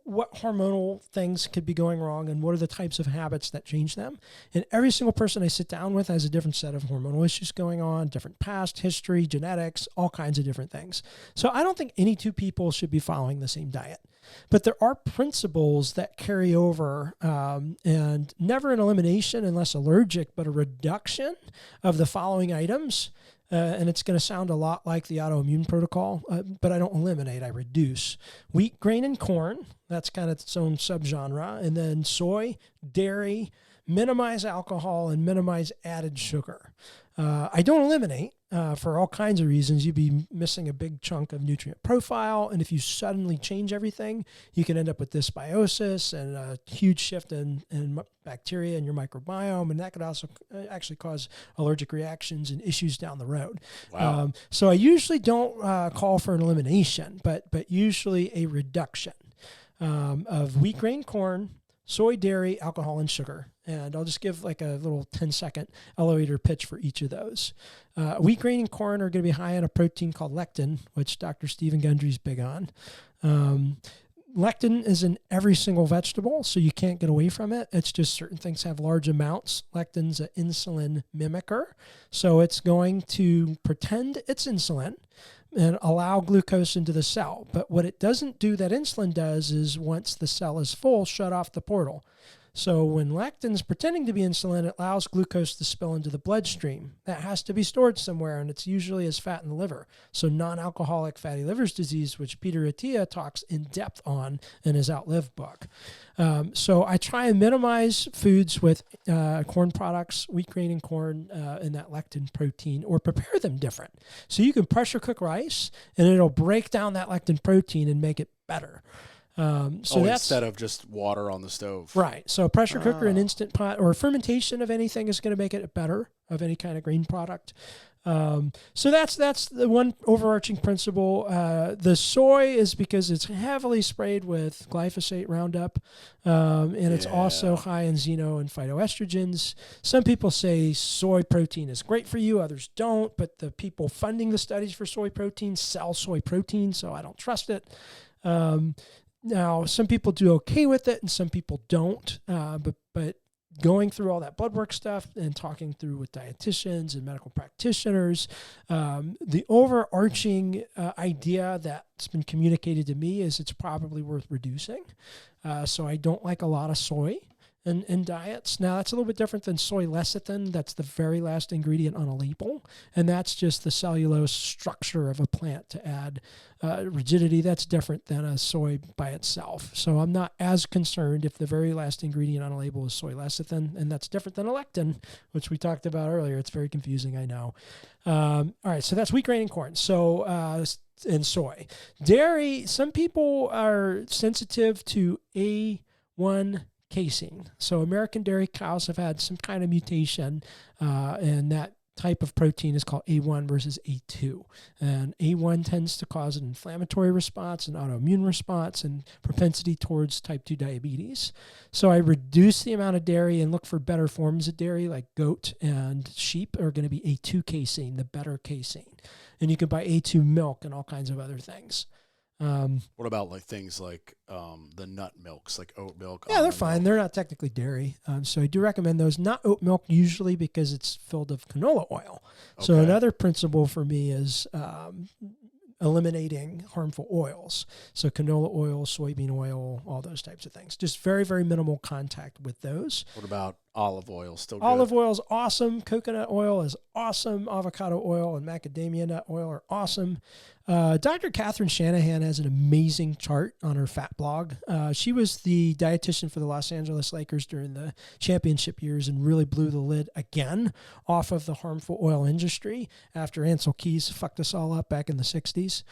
what hormonal things could be going wrong and what are the types of habits that change them. And every single person I sit down with has a different set of hormonal issues going on, different past history, genetics, all kinds of different things. So I don't think any two people should be following the same diet. But there are principles that carry over, and never an elimination unless allergic, but a reduction of the following items. And it's going to sound a lot like the autoimmune protocol, but I don't eliminate, I reduce. Wheat, grain, and corn, that's kind of its own subgenre. And then soy, dairy, minimize alcohol, and minimize added sugar. I don't eliminate for all kinds of reasons. You'd be missing a big chunk of nutrient profile. And if you suddenly change everything, you can end up with dysbiosis and a huge shift in bacteria in your microbiome. And that could also actually cause allergic reactions and issues down the road. Wow. So I usually don't call for an elimination, but usually a reduction of wheat, grain, corn, soy, dairy, alcohol, and sugar. And I'll just give like a little 10-second elevator pitch for each of those. Wheat, grain, and corn are going to be high in a protein called lectin, which Dr. Stephen Gundry's big on. Lectin is in every single vegetable, so you can't get away from it. It's just certain things have large amounts. Lectin's an insulin mimicker, so it's going to pretend it's insulin and allow glucose into the cell. But what it doesn't do that insulin does is once the cell is full, shut off the portal. So when lectin's pretending to be insulin, it allows glucose to spill into the bloodstream. That has to be stored somewhere, and it's usually as fat in the liver. So non-alcoholic fatty liver disease, which Peter Attia talks in depth on in his Outlive book. So I try and minimize foods with corn products, wheat, grain, and corn, and that lectin protein, or prepare them different. So you can pressure cook rice, and it'll break down that lectin protein and make it better. That's instead of just water on the stove. Right. So a pressure cooker, an instant pot, or fermentation of anything is going to make it better, of any kind of grain product. So that's the one overarching principle. The soy is because it's heavily sprayed with glyphosate Roundup, and it's also high in xeno and phytoestrogens. Some people say soy protein is great for you, others don't, but the people funding the studies for soy protein sell soy protein, so I don't trust it. Now, some people do okay with it and some people don't, but going through all that blood work stuff and talking through with dietitians and medical practitioners, the overarching idea that's been communicated to me is it's probably worth reducing. So I don't like a lot of soy in diets. Now, that's a little bit different than soy lecithin. That's the very last ingredient on a label, and that's just the cellulose structure of a plant to add rigidity. That's different than a soy by itself. So I'm not as concerned if the very last ingredient on a label is soy lecithin, and that's different than a lectin, which we talked about earlier. It's very confusing, I know. All right, so that's wheat, grain, and corn. So and soy. Dairy, some people are sensitive to A1 casein. So American dairy cows have had some kind of mutation, and that type of protein is called A1 versus A2. And A1 tends to cause an inflammatory response, an autoimmune response, and propensity towards type 2 diabetes. So I reduce the amount of dairy and look for better forms of dairy, like goat and sheep are going to be A2 casein, the better casein. And you can buy A2 milk and all kinds of other things. What about like things like the nut milks, like oat milk? Yeah, they're fine. They're not technically dairy. So I do recommend those. Not oat milk usually because it's filled with canola oil. Okay. So another principle for me is eliminating harmful oils. So canola oil, soybean oil, all those types of things. Just very, very minimal contact with those. What about olive oil still good. Olive oil is awesome. Coconut oil is awesome. Avocado oil and macadamia nut oil are awesome. Dr. Catherine Shanahan has an amazing chart on her fat blog. She was the dietitian for the Los Angeles Lakers during the championship years and really blew the lid again off of the harmful oil industry after Ansel Keys fucked us all up back in the 60s.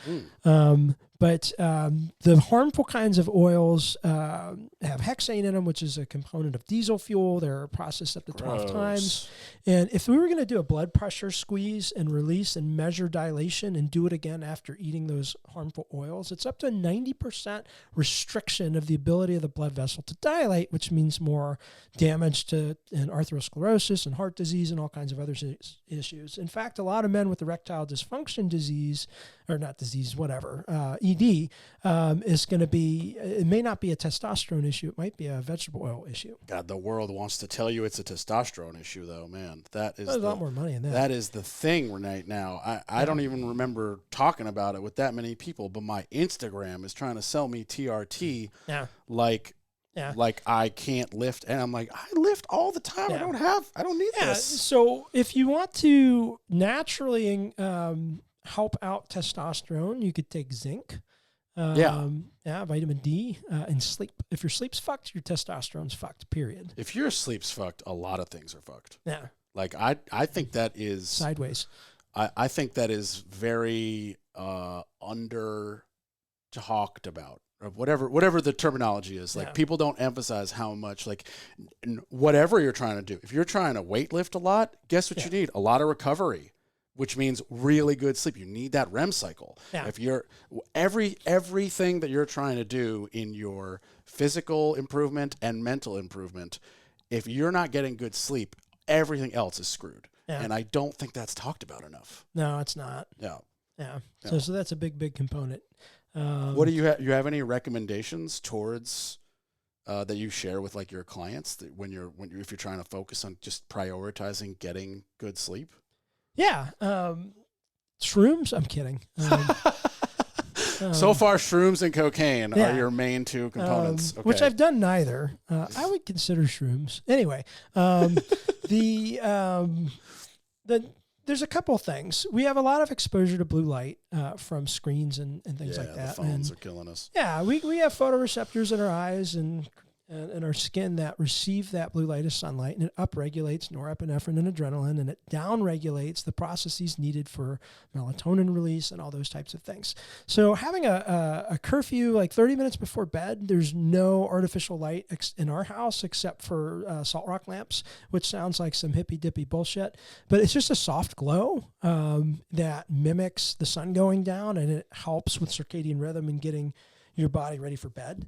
But the harmful kinds of oils have hexane in them, which is a component of diesel fuel. They're processed up to 12 times. And if we were going to do a blood pressure squeeze and release and measure dilation and do it again after eating those harmful oils, it's up to 90% restriction of the ability of the blood vessel to dilate, which means more damage to and atherosclerosis and heart disease and all kinds of other issues. In fact, a lot of men with erectile dysfunction disease, or not disease, whatever, ED, is going to be, it may not be a testosterone issue. It might be a vegetable oil issue. God, the world wants to tell you it's a testosterone issue, though, man. There's a lot more money in that. That is the thing right now. I don't even remember talking about it with that many people, but my Instagram is trying to sell me TRT like I can't lift. And I'm like, I lift all the time. I don't need this. So if you want to naturally help out testosterone, you could take zinc. Vitamin D, and sleep. If your sleep's fucked, your testosterone's fucked, period. If your sleep's fucked, a lot of things are fucked. Yeah. Like, I think that is... Sideways. I think that is very under talked about, or whatever the terminology is. Like, people don't emphasize how much, like, whatever you're trying to do. If you're trying to weight lift a lot, guess what you need? A lot of recovery, which means really good sleep. You need that REM cycle. Yeah. If you're everything that you're trying to do in your physical improvement and mental improvement, if you're not getting good sleep, everything else is screwed. Yeah. And I don't think that's talked about enough. No, it's not. Yeah. Yeah. So that's a big component. What do you have? You have any recommendations towards that you share with like your clients that if you're trying to focus on just prioritizing getting good sleep? Yeah. Shrooms? I'm kidding. So far, shrooms and cocaine are your main two components. Okay. Which I've done neither. I would consider shrooms. Anyway, there's a couple things. We have a lot of exposure to blue light from screens and things like that. The phones are killing us. Yeah, we have photoreceptors in our eyes and our skin that receive that blue light as sunlight, and it upregulates norepinephrine and adrenaline, and it downregulates the processes needed for melatonin release and all those types of things. So having a curfew like 30 minutes before bed, there's no artificial light in our house except for salt rock lamps, which sounds like some hippy-dippy bullshit, but it's just a soft glow that mimics the sun going down, and it helps with circadian rhythm and getting your body ready for bed.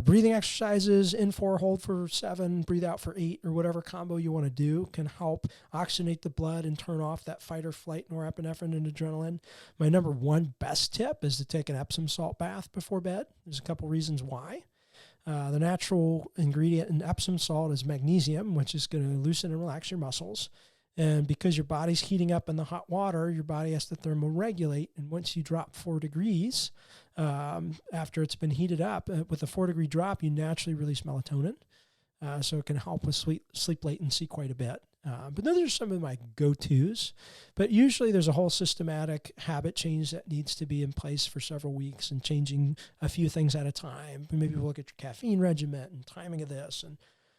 Breathing exercises, in 4, hold for 7, breathe out for 8, or whatever combo you want to do can help oxygenate the blood and turn off that fight or flight norepinephrine and adrenaline. My number one best tip is to take an Epsom salt bath before bed. There's a couple reasons why. The natural ingredient in Epsom salt is magnesium, which is going to loosen and relax your muscles. And because your body's heating up in the hot water, your body has to thermoregulate. And once you drop 4 degrees, after it's been heated up, with a 4-degree drop, you naturally release melatonin. So it can help with sleep latency quite a bit. But those are some of my go-tos. But usually there's a whole systematic habit change that needs to be in place for several weeks and changing a few things at a time. Maybe we'll look at your caffeine regimen and timing of this, and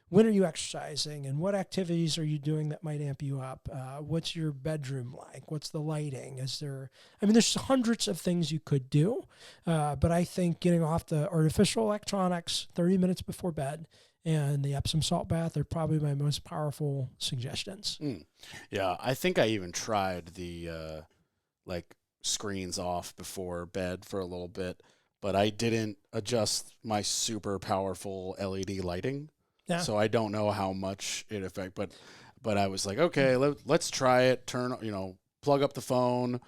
when are you exercising, and what activities are you doing that might amp you up? What's your bedroom like? What's the lighting? There's hundreds of things you could do, but I think getting off the artificial electronics 30 minutes before bed and the Epsom salt bath are probably my most powerful suggestions. Yeah, I think I even tried the screens off before bed for a little bit, but I didn't adjust my super powerful LED lighting. Yeah. So I don't know how much it affects, but I was like, okay, let's try it. Plug up the phone.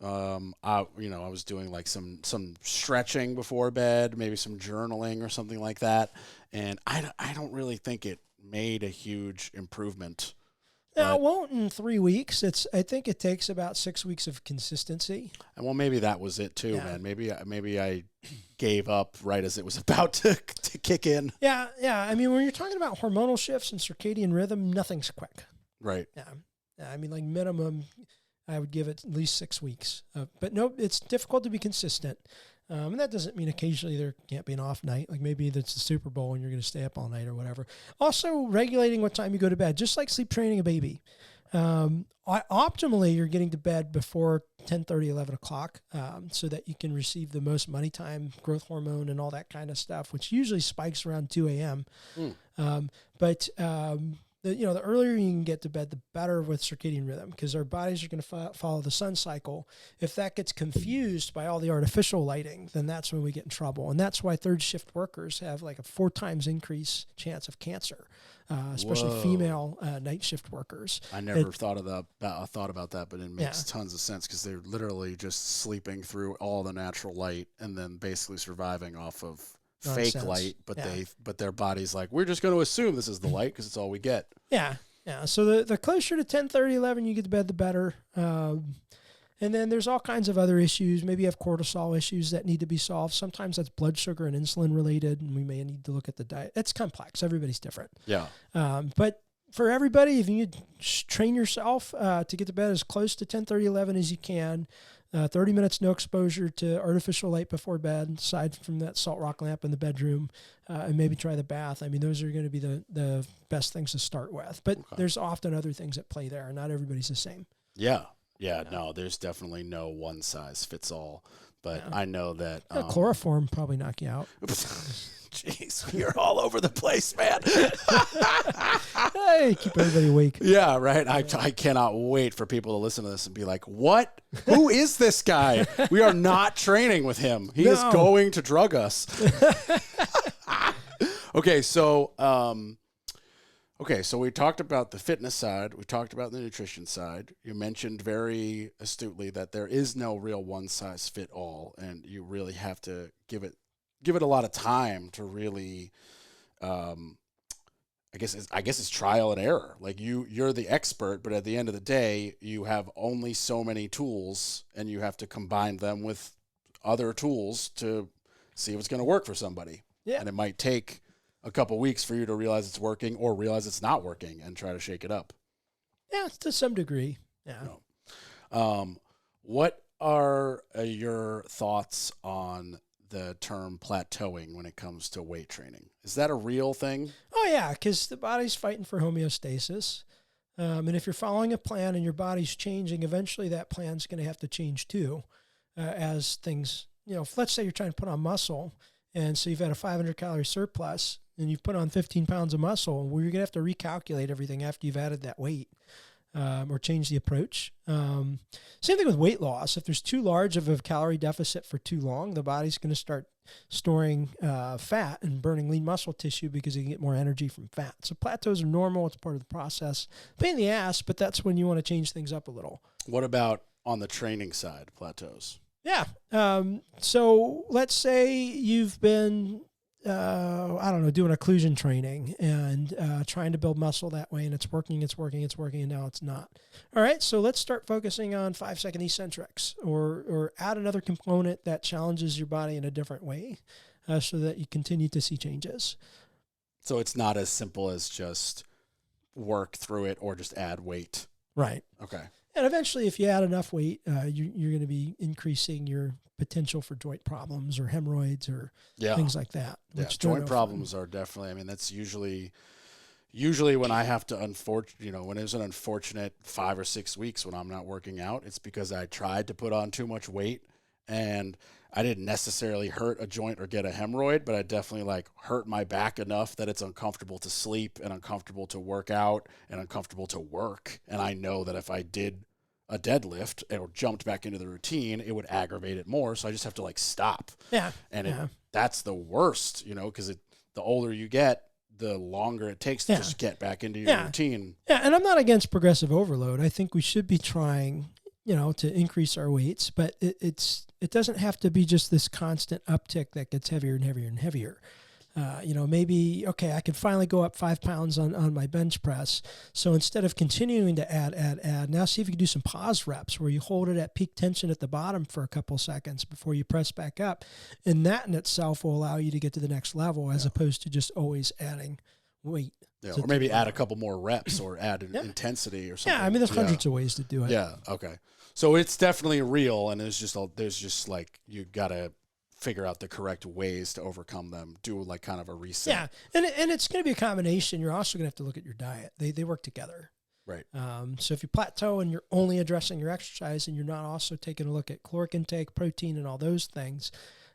I was doing like some stretching before bed, maybe some journaling or something like that, and I don't really think it made a huge improvement Now, it won't in 3 weeks. I think it takes about 6 weeks of consistency. And well, maybe that was it too, man. Maybe I gave up right as it was about to kick in. Yeah. I mean, when you're talking about hormonal shifts and circadian rhythm, nothing's quick. Right. Yeah. I mean, like minimum, I would give it at least 6 weeks. But no, it's difficult to be consistent. And that doesn't mean occasionally there can't be an off night. Like maybe that's the Super Bowl and you're going to stay up all night or whatever. Also, regulating what time you go to bed, just like sleep training a baby. Optimally, you're getting to bed before 10:30, 11 o'clock so that you can receive the most money time, growth hormone, and all that kind of stuff, which usually spikes around 2 a.m. The earlier you can get to bed, the better with circadian rhythm, because our bodies are going to follow the sun cycle. If that gets confused by all the artificial lighting, then that's when we get in trouble. And that's why third shift workers have like a 4 times increase chance of cancer, especially female night shift workers. I never thought about that, but it makes tons of sense because they're literally just sleeping through all the natural light and then basically surviving off of fake light, but their body's like, we're just going to assume this is the light because it's all we get. Yeah. So the closer to 10:30, 11 you get to bed, the better. And then there's all kinds of other issues. Maybe you have cortisol issues that need to be solved. Sometimes that's blood sugar and insulin related, and we may need to look at the diet. It's complex. Everybody's different. Yeah. But for everybody, if you train yourself to get to bed as close to 10:30, 11 as you can, 30 minutes no exposure to artificial light before bed, aside from that salt rock lamp in the bedroom, and maybe try the bath. I mean, those are going to be the best things to start with. But there's often other things at play there, and not everybody's the same. Yeah. No, there's definitely no one size fits all. But I know that chloroform probably knock you out. Jeez, you're all over the place, man. Hey, keep everybody awake. Yeah, right. I cannot wait for people to listen to this and be like, what? Who is this guy? We are not training with him. He is going to drug us. Okay, so we talked about the fitness side. We talked about the nutrition side. You mentioned very astutely that there is no real one size fit all, and you really have to give it a lot of time to really, I guess it's trial and error. Like you're the expert, but at the end of the day, you have only so many tools, and you have to combine them with other tools to see if it's going to work for somebody. Yeah. And it might take a couple weeks for you to realize it's working or realize it's not working and try to shake it up. Yeah, to some degree. Yeah. No. What are your thoughts on the term plateauing when it comes to weight training? Is that a real thing? Oh, yeah, because the body's fighting for homeostasis. And if you're following a plan and your body's changing, eventually that plan's going to have to change too as things, let's say you're trying to put on muscle, and so you've had a 500-calorie surplus, and you've put on 15 pounds of muscle, well, you're going to have to recalculate everything after you've added that weight. Or change the approach. Same thing with weight loss. If there's too large of a calorie deficit for too long, the body's going to start storing fat and burning lean muscle tissue because you can get more energy from fat. So plateaus are normal. It's part of the process. Pain in the ass, but that's when you want to change things up a little. What about on the training side, plateaus? Yeah. So let's say you've been doing occlusion training and trying to build muscle that way, and it's working, and now it's not. All right, so let's start focusing on 5-second eccentrics or add another component that challenges your body in a different way so that you continue to see changes. So it's not as simple as just work through it or just add weight. Right. Okay. And eventually, if you add enough weight, you're going to be increasing your potential for joint problems or hemorrhoids or things like that. Yeah, joint problems are definitely, that's usually when I have to, when there's an unfortunate 5 or 6 weeks when I'm not working out, it's because I tried to put on too much weight and I didn't necessarily hurt a joint or get a hemorrhoid, but I definitely hurt my back enough that it's uncomfortable to sleep and uncomfortable to work out and uncomfortable to work. And I know that if I did a deadlift or jumped back into the routine, it would aggravate it more. So I just have to stop. Yeah. And that's the worst, because the older you get, the longer it takes to just get back into your routine. Yeah. And I'm not against progressive overload. I think we should be trying, to increase our weights, but it doesn't have to be just this constant uptick that gets heavier and heavier and heavier. Maybe, okay, I can finally go up 5 pounds on my bench press. So instead of continuing to add, now see if you can do some pause reps where you hold it at peak tension at the bottom for a couple seconds before you press back up. And that in itself will allow you to get to the next level as opposed to just always adding weight. Yeah, or maybe add a couple more reps or add an intensity or something. Yeah, I mean, there's hundreds of ways to do it. Yeah, okay. So it's definitely real, and there's just like you got to figure out the correct ways to overcome them, do like kind of a reset. Yeah, and it's going to be a combination. You're also going to have to look at your diet. They work together. Right. So if you plateau and you're only addressing your exercise and you're not also taking a look at caloric intake, protein, and all those things,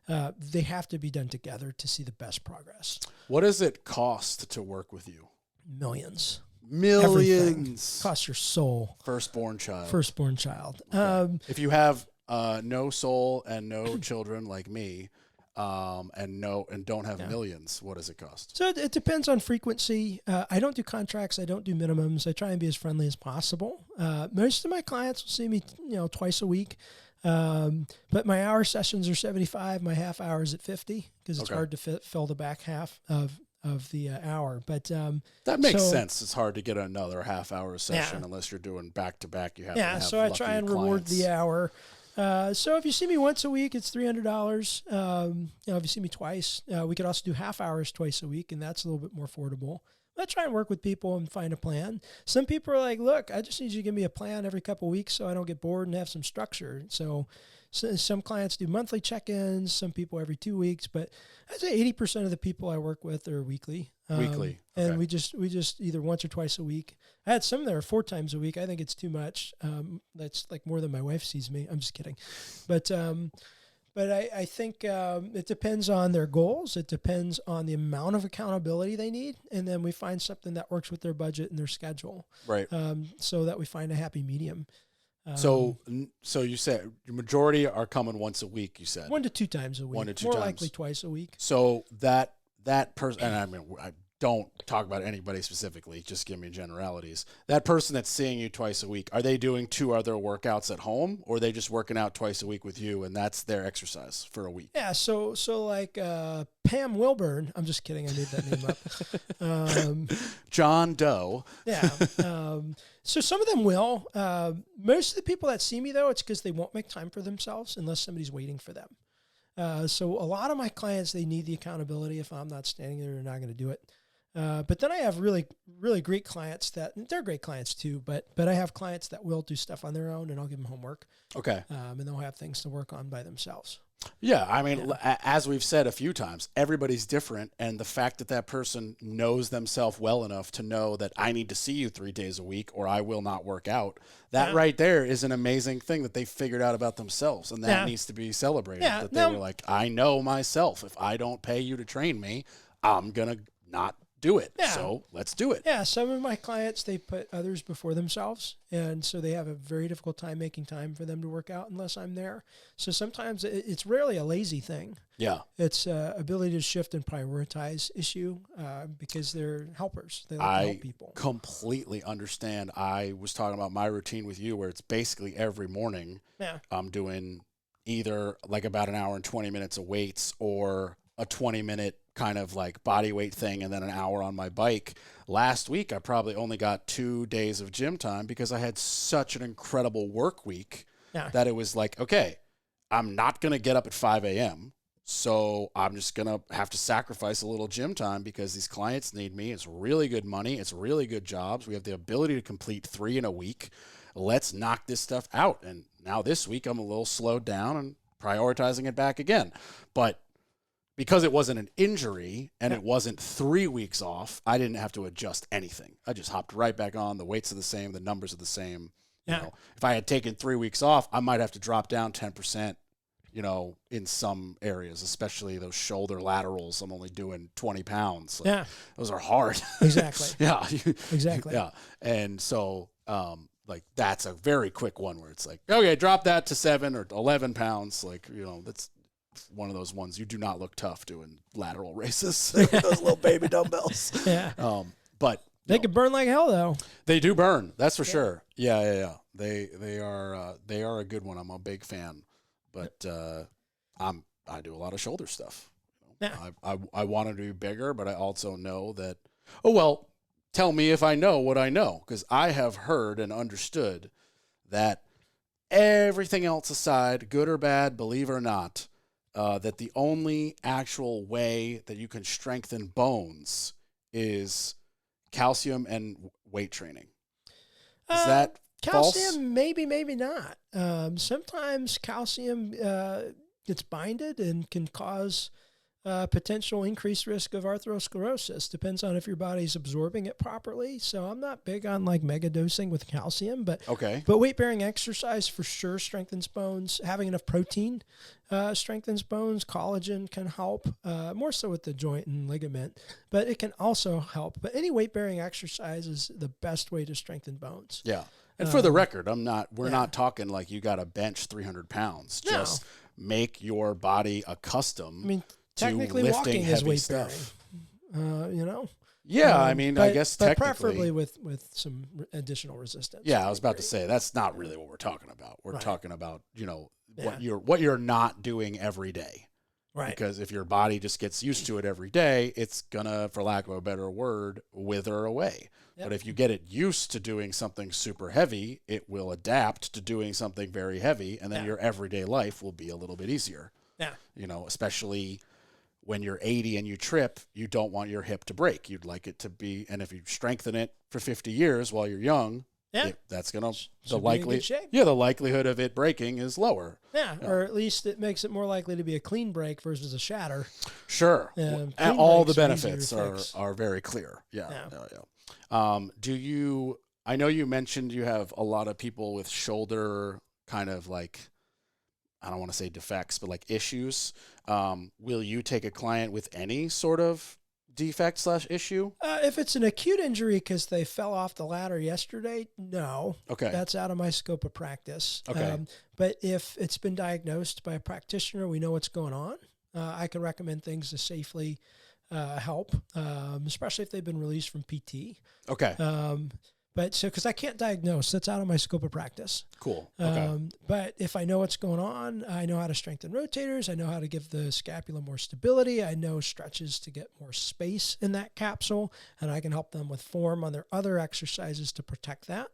they have to be done together to see the best progress. What does it cost to work with you? Millions. Millions. Costs your soul. Firstborn child. Okay. If you have no soul and no children like me, and don't have millions, what does it cost? So it depends on frequency. I don't do contracts. I don't do minimums. I try and be as friendly as possible. Most of my clients will see me, twice a week. But my hour sessions are 75, my half hours at 50, because it's hard to fill the back half of the hour. But that makes sense. It's hard to get another half hour session unless you're doing back to back. You have to have so I try and reward the hour. So if you see me once a week, it's $300. If you see me twice, we could also do half hours twice a week, and that's a little bit more affordable. I try and work with people and find a plan. Some people are like, look, I just need you to give me a plan every couple of weeks so I don't get bored and have some structure. So some clients do monthly check-ins, some people every 2 weeks, but I'd say 80% of the people I work with are weekly. Weekly. Okay. And we just either once or twice a week. I had some that are 4 times a week. I think it's too much. That's like more than my wife sees me. I'm just kidding. But I think it depends on their goals. It depends on the amount of accountability they need. And then we find something that works with their budget and their schedule. Right. So that we find a happy medium. So you said your majority are coming once a week, you said? 1 to 2 times a week. 1 to 2 More times. likely twice a week. So that person, and I mean, I don't talk about anybody specifically, just give me generalities. That person that's seeing you twice a week, are they doing 2 other workouts at home, or are they just working out twice a week with you and that's their exercise for a week? Yeah, so like Pam Wilburn, I'm just kidding, I made that name up. John Doe. Yeah. So some of them will. Most of the people that see me, though, it's because they won't make time for themselves unless somebody's waiting for them. So a lot of my clients, they need the accountability. If I'm not standing there, they're not going to do it. But then I have really, really great clients they're great clients too, but I have clients that will do stuff on their own and I'll give them homework. Okay. And they'll have things to work on by themselves. Yeah. I mean, as we've said a few times, everybody's different. And the fact that person knows themselves well enough to know that I need to see you 3 days a week or I will not work out, that right there is an amazing thing that they figured out about themselves. And that needs to be celebrated. Yeah. That they were like, I know myself. If I don't pay you to train me, I'm going to not do it. Yeah. So let's do it. Yeah. Some of my clients, they put others before themselves. And so they have a very difficult time making time for them to work out unless I'm there. So sometimes it's rarely a lazy thing. Yeah. It's ability to shift and prioritize issue because they're helpers. They like to help people. I completely understand. I was talking about my routine with you where it's basically every morning I'm doing either like about an hour and 20 minutes of weights or a 20-minute kind of like body weight thing and then an hour on my bike. Last week, I probably only got 2 days of gym time because I had such an incredible work week that it was like, okay, I'm not going to get up at 5 a.m. So I'm just going to have to sacrifice a little gym time because these clients need me. It's really good money. It's really good jobs. We have the ability to complete 3 in a week. Let's knock this stuff out. And now this week, I'm a little slowed down and prioritizing it back again. But because it wasn't an injury and it wasn't 3 weeks off, I didn't have to adjust anything. I just hopped right back on. The weights are the same. The numbers are the same. You know, if I had taken 3 weeks off, I might have to drop down 10%, in some areas, especially those shoulder laterals. I'm only doing 20 pounds. Like, those are hard. Exactly. Exactly. Yeah. And so, that's a very quick one where it's like, okay, drop that to 7 or 11 pounds. That's one of those ones you do not look tough doing lateral races with those little baby dumbbells. Yeah. But they can burn like hell though. They do burn. That's for sure. Yeah. They are a good one. I'm a big fan, but I do a lot of shoulder stuff. Yeah. I want to be bigger, but I also know that, oh, well, tell me if I know what I know, because I have heard and understood that everything else aside, good or bad, believe it or not, that the only actual way that you can strengthen bones is calcium and weight training. Is that calcium? false? Maybe not. Sometimes calcium gets binded and can cause potential increased risk of atherosclerosis. Depends on if your body's absorbing it properly. So I'm not big on like mega dosing with calcium, but weight bearing exercise for sure strengthens bones. Having enough protein strengthens bones. Collagen can help, more so with the joint and ligament, but it can also help. But any weight bearing exercise is the best way to strengthen bones. Yeah. And for the record, we're not talking like you got to bench 300 pounds. No. Just make your body accustomed technically to walking lifting is heavy weight stuff. bearing, Yeah, I guess but technically. preferably with some additional resistance. Yeah, I was about to say that's not really what we're talking about. We're talking about, what you're not doing every day. Right. Because if your body just gets used to it every day, it's gonna, for lack of a better word, wither away. Yep. But if you get it used to doing something super heavy, it will adapt to doing something very heavy, and then your everyday life will be a little bit easier. Yeah. Especially when you're 80 and you trip, you don't want your hip to break. You'd like it to be, and if you strengthen it for 50 years while you're young, that's going to, the likelihood of it breaking is lower. Yeah, or at least it makes it more likely to be a clean break versus a shatter. Sure. And all the benefits are very clear. Yeah. I know you mentioned you have a lot of people with shoulder kind of like, I don't want to say defects, but like issues. Will you take a client with any sort of defect / issue? If it's an acute injury because they fell off the ladder yesterday, no. Okay. That's out of my scope of practice. Okay. But if it's been diagnosed by a practitioner, we know what's going on. I can recommend things to safely help, especially if they've been released from PT. Okay. Because I can't diagnose, that's out of my scope of practice. Cool. Okay. But if I know what's going on, I know how to strengthen rotators. I know how to give the scapula more stability. I know stretches to get more space in that capsule, and I can help them with form on their other exercises to protect that.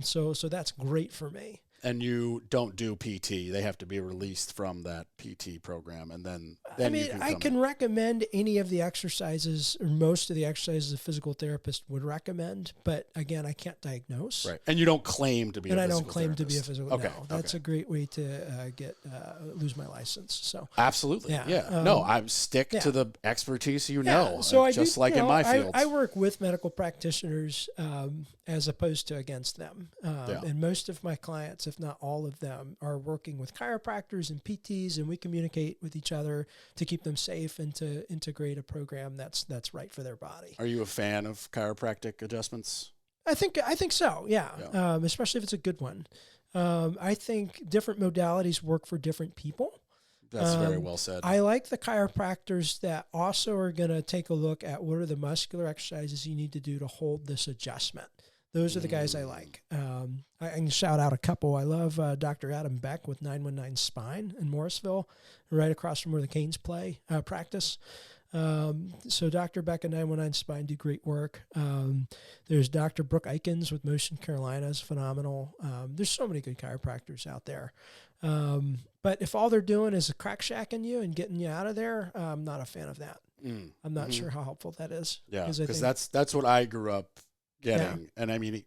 So that's great for me. And you don't do PT. They have to be released from that PT program. And then I can recommend any of the exercises or most of the exercises a physical therapist would recommend. But again, I can't diagnose. Right. And you don't claim to be a physical therapist. And I don't claim to be a physical therapist. Okay. No, that's a great way to lose my license. So absolutely. Yeah. No, I stick to the expertise know. So just like in my field. I work with medical practitioners as opposed to against them. And most of my clients, if not all of them, are working with chiropractors and PTs, and we communicate with each other to keep them safe and to integrate a program that's right for their body. Are you a fan of chiropractic adjustments? I think so. Yeah. Especially if it's a good one. I think different modalities work for different people. That's very well said. I like the chiropractors that also are going to take a look at what are the muscular exercises you need to do to hold this adjustment. Those are the guys I like. I can shout out a couple. I love Dr. Adam Beck with 919 Spine in Morrisville, right across from where the Canes practice. So Dr. Beck and 919 Spine do great work. There's Dr. Brooke Eikens with Motion Carolina is phenomenal. There's so many good chiropractors out there. But if all they're doing is crack shacking you and getting you out of there, I'm not a fan of that. I'm not sure how helpful that is. Yeah, because that's what I grew up getting. And I mean,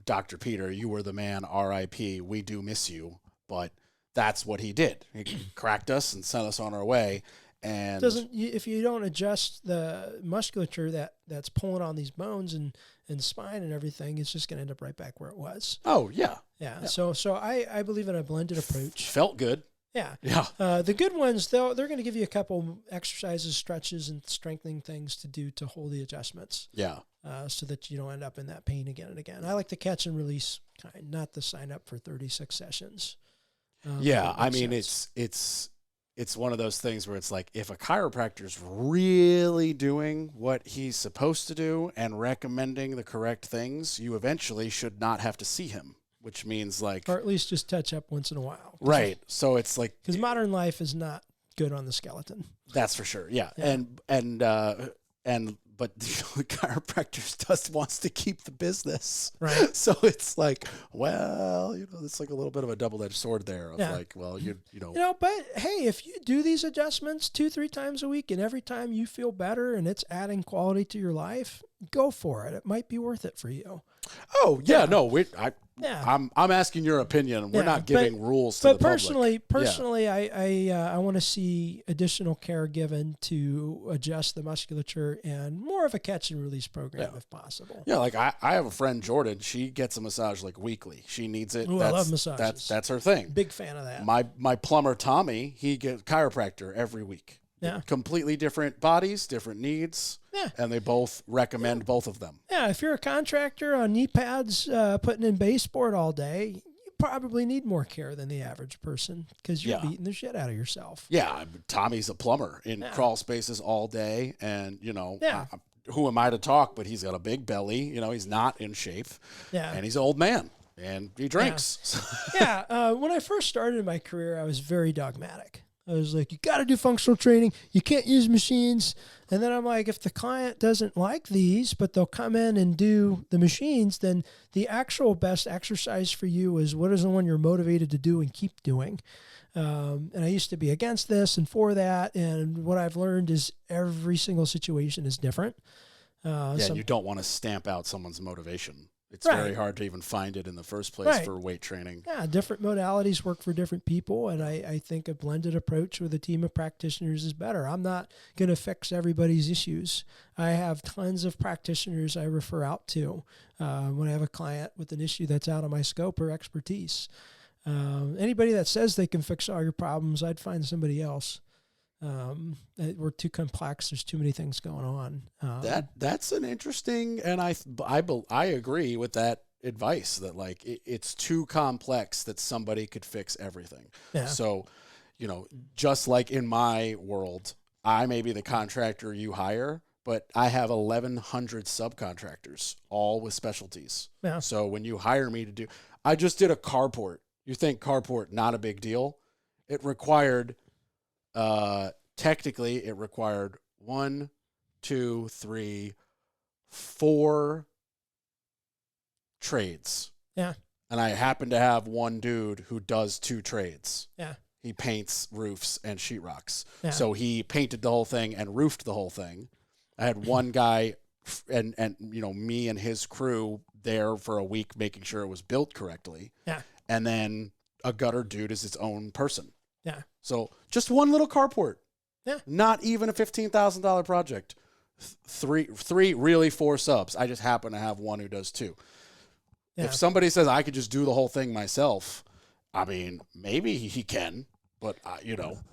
Dr. Peter, you were the man, RIP. We do miss you, but that's what he did. He cracked us and sent us on our way. And if you don't adjust the musculature that's pulling on these bones and spine and everything, it's just going to end up right back where it was. Oh yeah. So I believe in a blended approach. Felt good. Yeah. The good ones, though, they're going to give you a couple exercises, stretches, and strengthening things to do to hold the adjustments. Yeah. So that you don't end up in that pain again and again. I like the catch and release kind, not the sign up for 36 sessions. I mean, it's one of those things where it's like, if a chiropractor's really doing what he's supposed to do and recommending the correct things, you eventually should not have to see him, which means like, or at least just touch up once in a while. Right. So it's like, because modern life is not good on the skeleton. That's for sure. Yeah. But the chiropractor just wants to keep the business. Right. So it's like, well, it's like a little bit of a double-edged sword there of like, well, you know. But hey, if you do these adjustments 2-3 times a week and every time you feel better and it's adding quality to your life, go for it. It might be worth it for you. Oh, yeah. No, I'm asking your opinion. We're not giving rules to the public. But personally, I want to see additional care given to adjust the musculature and more of a catch and release program if possible. Yeah, like I have a friend, Jordan. She gets a massage like weekly. She needs it. Ooh, I love massages. That's her thing. Big fan of that. My plumber, Tommy, he gets chiropractor every week. Yeah. Completely different bodies, different needs. Yeah. And they both recommend both of them. Yeah. If you're a contractor on knee pads, putting in baseboard all day, you probably need more care than the average person because you're beating the shit out of yourself. Yeah. Tommy's a plumber in crawl spaces all day. And, who am I to talk? But he's got a big belly. He's not in shape. Yeah. And he's an old man and he drinks. Yeah. When I first started my career, I was very dogmatic. I was like, you got to do functional training. You can't use machines. And then I'm like, if the client doesn't like these, but they'll come in and do the machines, then the actual best exercise for you is what is the one you're motivated to do and keep doing. And I used to be against this and for that. And what I've learned is every single situation is different. You don't want to stamp out someone's motivation. It's very hard to even find it in the first place for weight training. Yeah, different modalities work for different people, and I think a blended approach with a team of practitioners is better. I'm not going to fix everybody's issues. I have tons of practitioners I refer out to when I have a client with an issue that's out of my scope or expertise. Anybody that says they can fix all your problems, I'd find somebody else. We're too complex. There's too many things going on. That's an interesting, and I agree with that advice that like it's too complex that somebody could fix everything. Yeah. So, just like in my world, I may be the contractor you hire, but I have 1,100 subcontractors, all with specialties. Yeah. So when you hire me I just did a carport. You think carport, not a big deal. It required, technically it required 1, 2, 3, 4 trades. Yeah. And I happen to have one dude who does 2 trades. Yeah. He paints roofs and sheetrocks. Yeah. So he painted the whole thing and roofed the whole thing. I had one guy and me and his crew there for a week making sure it was built correctly. Yeah. And then a gutter dude is its own person. Yeah. So just one little carport. Yeah. Not even a $15,000 project. 3, really 4 subs. I just happen to have one who does 2. Yeah. If somebody says I could just do the whole thing myself, I mean, maybe he can, but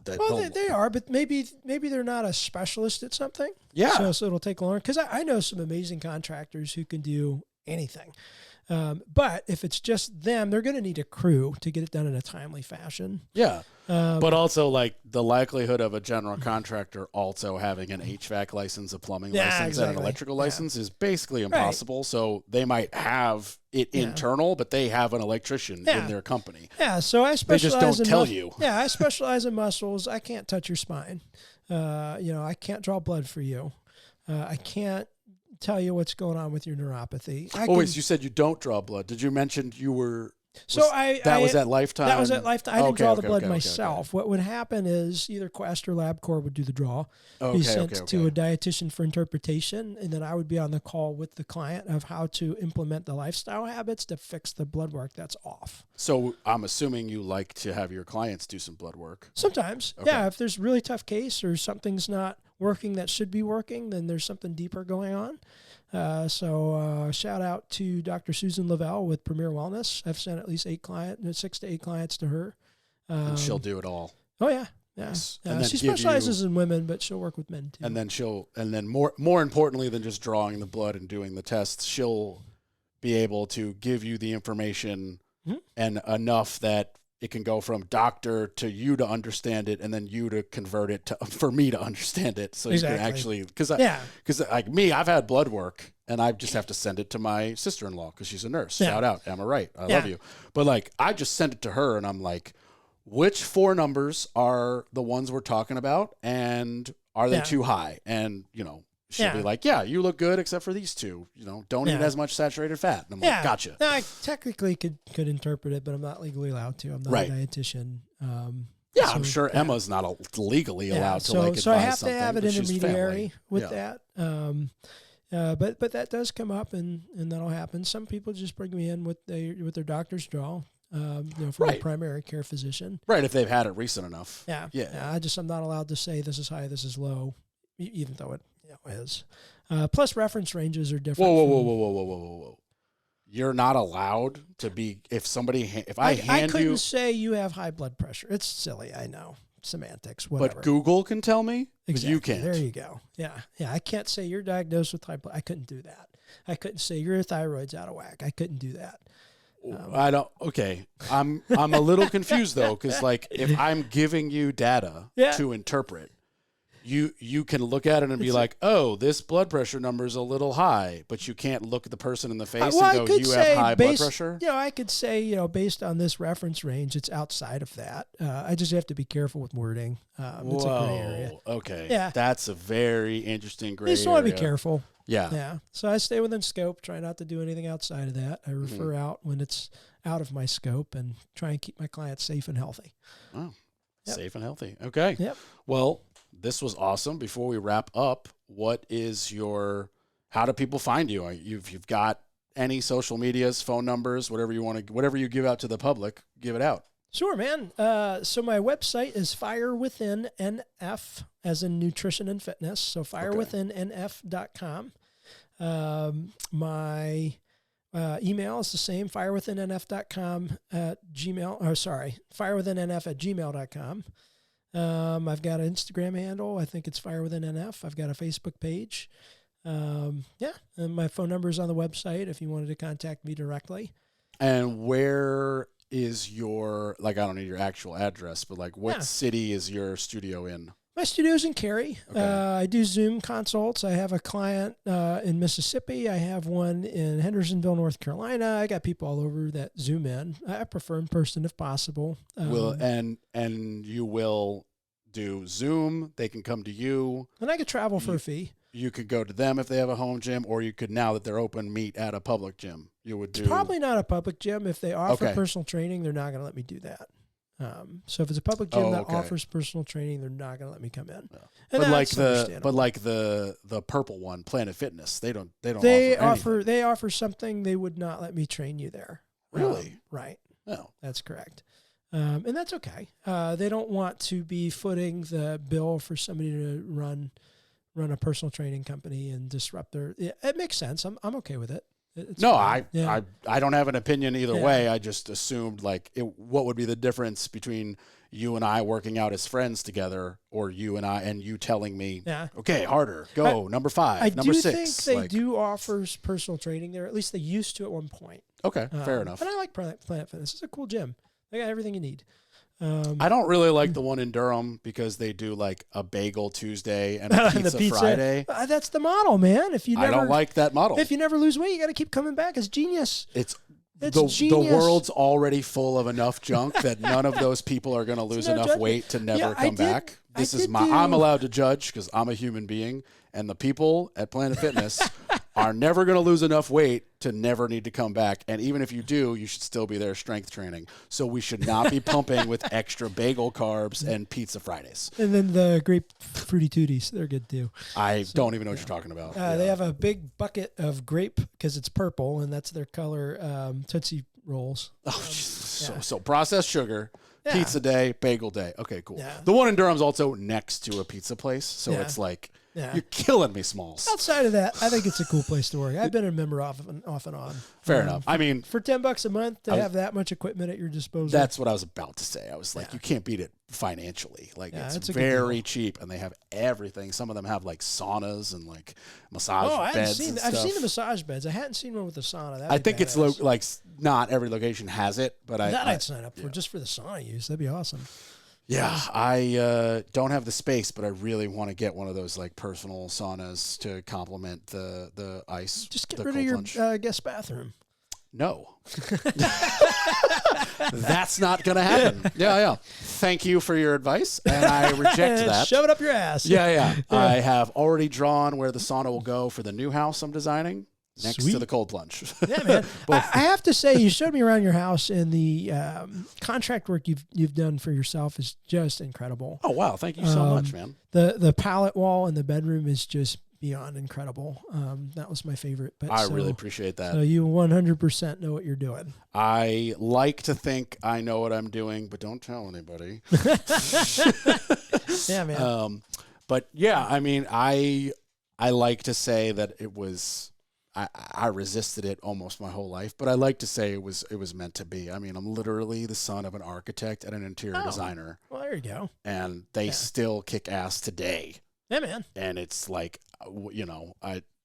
they are, but maybe they're not a specialist at something. Yeah. So it'll take longer because I know some amazing contractors who can do anything. But if it's just them, they're going to need a crew to get it done in a timely fashion. Yeah. But also, like, the likelihood of a general contractor also having an HVAC license, a plumbing license, and an electrical license is basically impossible. Right. So they might have it internal, but they have an electrician in their company. Yeah, so I specialize They just don't tell you. Yeah, I specialize in muscles. I can't touch your spine. I can't draw blood for you. I can't tell you what's going on with your neuropathy. You said you don't draw blood. Did you mention you were... That was at Lifetime? That was at Lifetime. I didn't draw the blood myself. What would happen is either Quest or LabCorp would do the draw, be sent to a dietitian for interpretation, and then I would be on the call with the client of how to implement the lifestyle habits to fix the blood work that's off. So I'm assuming you like to have your clients do some blood work. Sometimes. Okay. Yeah, if there's a really tough case or something's not working that should be working, then there's something deeper going on. Shout out to Dr. Susan Lavelle with Premier Wellness. I've sent at least 6 to 8 clients to her. And she'll do it all. Oh yeah. Yeah. Nice. She specializes in women, but she'll work with men too. And then more importantly than just drawing the blood and doing the tests, she'll be able to give you the information and enough that it can go from doctor to you to understand it, and then you to convert it for me to understand it. So you can actually, because like me, I've had blood work, and I just have to send it to my sister-in-law because she's a nurse. Yeah. Shout out, Emma Wright, I love you. But like, I just sent it to her, and I'm like, which 4 numbers are the ones we're talking about, and are they too high? And, she'll be like, yeah, you look good except for these 2. Don't eat as much saturated fat. And I'm like, gotcha. No, I technically could interpret it, but I'm not legally allowed to. I'm not a dietitian. I'm sure Emma's not legally allowed to advise so I have something, to have an intermediary with that. But that does come up, and that'll happen. Some people just bring me in with their doctor's draw, from a primary care physician. Right, if they've had it recent enough. Yeah. I'm not allowed to say this is high, this is low, even though it is. Plus, reference ranges are different. Whoa. You're not allowed to be, I couldn't say you have high blood pressure. It's silly, I know. Semantics, whatever. But Google can tell me, exactly. You can't. There you go. Yeah. I can't say you're diagnosed with high blood. I couldn't do that. I couldn't say your thyroid's out of whack. I couldn't do that. I don't. Okay, I'm a little confused though, because if I'm giving you data to interpret, you can look at it and be like, oh, this blood pressure number is a little high, but you can't look at the person in the face and go, you have high blood pressure. I could say, based on this reference range, it's outside of that. I just have to be careful with wording. It's a gray area. Okay. Yeah. That's a very interesting gray area. You just want to be careful. Yeah. Yeah. So I stay within scope, try not to do anything outside of that. I refer out when it's out of my scope and try and keep my clients safe and healthy. Oh, safe and healthy. Okay. Yep. Well, this was awesome. Before we wrap up, how do people find you? You've got any social medias, phone numbers, whatever you give out to the public, give it out. Sure, man. So my website is Fire Within NF, as in nutrition and fitness. So firewithinnf.com. My email is the same, firewithinnf.com firewithinnf@gmail.com. I've got an Instagram handle. I think it's firewithinnf. I've got a Facebook page. And my phone number is on the website if you wanted to contact me directly. And where is your, I don't need your actual address, but what city is your studio in? My studio's in Cary. Okay. I do Zoom consults. I have a client in Mississippi. I have one in Hendersonville, North Carolina. I got people all over that Zoom in. I prefer in person if possible. And you will do Zoom. They can come to you. And I could travel for a fee. You could go to them if they have a home gym, or you could, now that they're open, meet at a public gym. It's probably not a public gym. If they offer personal training, they're not going to let me do that. So if it's a public gym that offers personal training, they're not going to let me come in. Yeah. But the purple one, Planet Fitness, they offer something. They would not let me train you there. Really? Right. No, that's correct. And that's okay. They don't want to be footing the bill for somebody to run a personal training company and disrupt their. Yeah, it makes sense. I'm okay with it. I don't have an opinion either way. I just assumed what would be the difference between you and I working out as friends together, or you and I and you telling me, okay, harder, go, number 5, number 6. I think they do offer personal training there. At least they used to at one point. Okay, fair enough. And I like Planet Fitness. It's a cool gym. They got everything you need. I don't really like the one in Durham because they do a bagel Tuesday and a pizza Friday. That's the model, man. I don't like that model. If you never lose weight, you got to keep coming back. It's genius. It's genius. The world's already full of enough junk that none of those people are going to lose enough weight to never come back. I'm allowed to judge because I'm a human being, and the people at Planet Fitness are never going to lose enough weight to never need to come back. And even if you do, you should still be there strength training. So we should not be pumping with extra bagel carbs and pizza Fridays. And then the grape fruity tooties, they're good too. I don't even know what you're talking about. They have a big bucket of grape because it's purple and that's their color, Tootsie Rolls. So processed sugar. Yeah. Pizza day, bagel day. Okay, cool. Yeah. The one in Durham's also next to a pizza place, so it's you're killing me, Smalls. Outside of that, I think it's a cool place to work. I've been a member off and on. Fair enough. I mean, for $10 a month to have that much equipment at your disposal. That's what I was about to say. I was like, you can't beat it financially. It's very cheap, and they have everything. Some of them have saunas and massage beds. I've seen the massage beds. I hadn't seen one with a sauna. I think it's not every location has it, but I'd sign up for just for the sauna use. That'd be awesome. Yeah, I don't have the space, but I really want to get one of those personal saunas to complement the ice. Just get rid of your guest bathroom. no. That's not going to happen. Yeah. Thank you for your advice, and I reject that. Shove it up your ass. Yeah. I have already drawn where the sauna will go for the new house I'm designing. Next Sweet. to the cold plunge. Yeah, man. I have to say, you showed me around your house, and the contract work you've done for yourself is just incredible. Oh, wow. Thank you so much, man. The pallet wall in the bedroom is just beyond incredible. That was my favorite. But I really appreciate that. So you 100% know what you're doing. I like to think I know what I'm doing, but don't tell anybody. Yeah, man. But yeah, I mean, I like to say that it was... I resisted it almost my whole life, but I like to say it was meant to be. I mean, I'm literally the son of an architect and an interior designer. Well, there you go. And they still kick ass today. Yeah, man. And it's like, you know,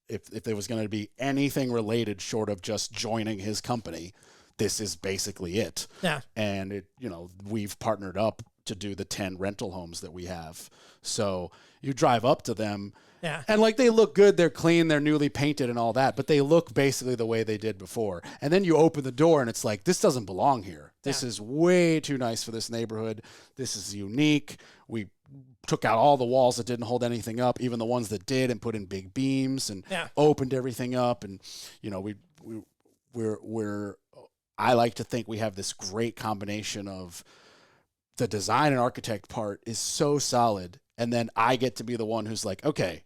if there was going to be anything related short of just joining his company, this is basically it. Yeah. And it, you know, we've partnered up to do the 10 rental homes that we have. So you drive up to them. Yeah. And like they look good, they're clean, they're newly painted and all that, but they look basically the way they did before. And then you open the door and it's like, this doesn't belong here. This is way too nice for this neighborhood. This is unique. We took out all the walls that didn't hold anything up, even the ones that did, and put in big beams and opened everything up. And, you know, we're I like to think we have this great combination of the design and architect part is so solid. And then I get to be the one who's like, okay,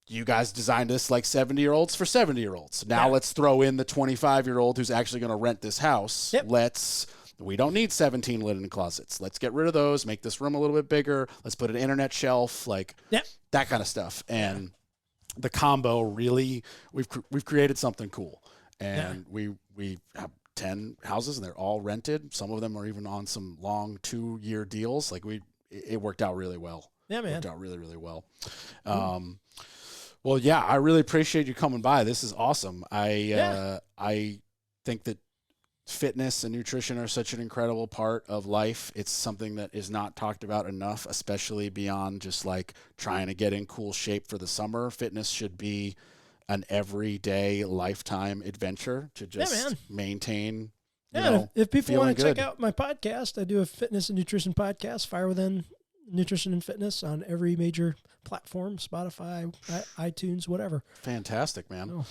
you guys designed this like 70-year-olds for 70-year-olds. Now let's throw in the 25-year-old who's actually going to rent this house. Yep. We don't need 17 linen closets. Let's get rid of those, make this room a little bit bigger. Let's put an internet shelf, like that kind of stuff. And the combo really, we've created something cool. And we have 10 houses and they're all rented. Some of them are even on some long 2-year deals. Like it worked out really well. Yeah, man. It worked out really, really well. Well, yeah, I really appreciate you coming by. This is awesome. I think that fitness and nutrition are such an incredible part of life. It's something that is not talked about enough, especially beyond just like trying to get in cool shape for the summer. Fitness should be an everyday lifetime adventure to just maintain. If people want to check out my podcast, I do a fitness and nutrition podcast, Fire Within Nutrition and Fitness, on every major platform, Spotify, iTunes, whatever. Fantastic, man.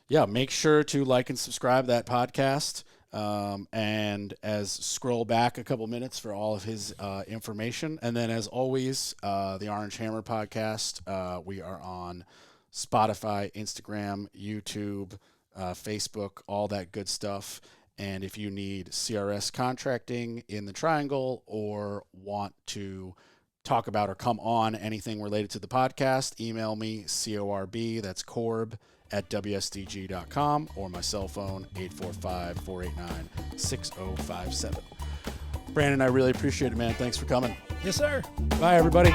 Make sure to like and subscribe that podcast. And scroll back a couple minutes for all of his information. And then as always, the Orange Hammer podcast, we are on Spotify, Instagram, YouTube, Facebook, all that good stuff. And if you need CRS contracting in the Triangle or want to talk about or come on anything related to the podcast, email me, CORB, that's Corb, at WSDG.com, or my cell phone, 845-489-6057. Brandon, I really appreciate it, man. Thanks for coming. Yes, sir. Bye, everybody.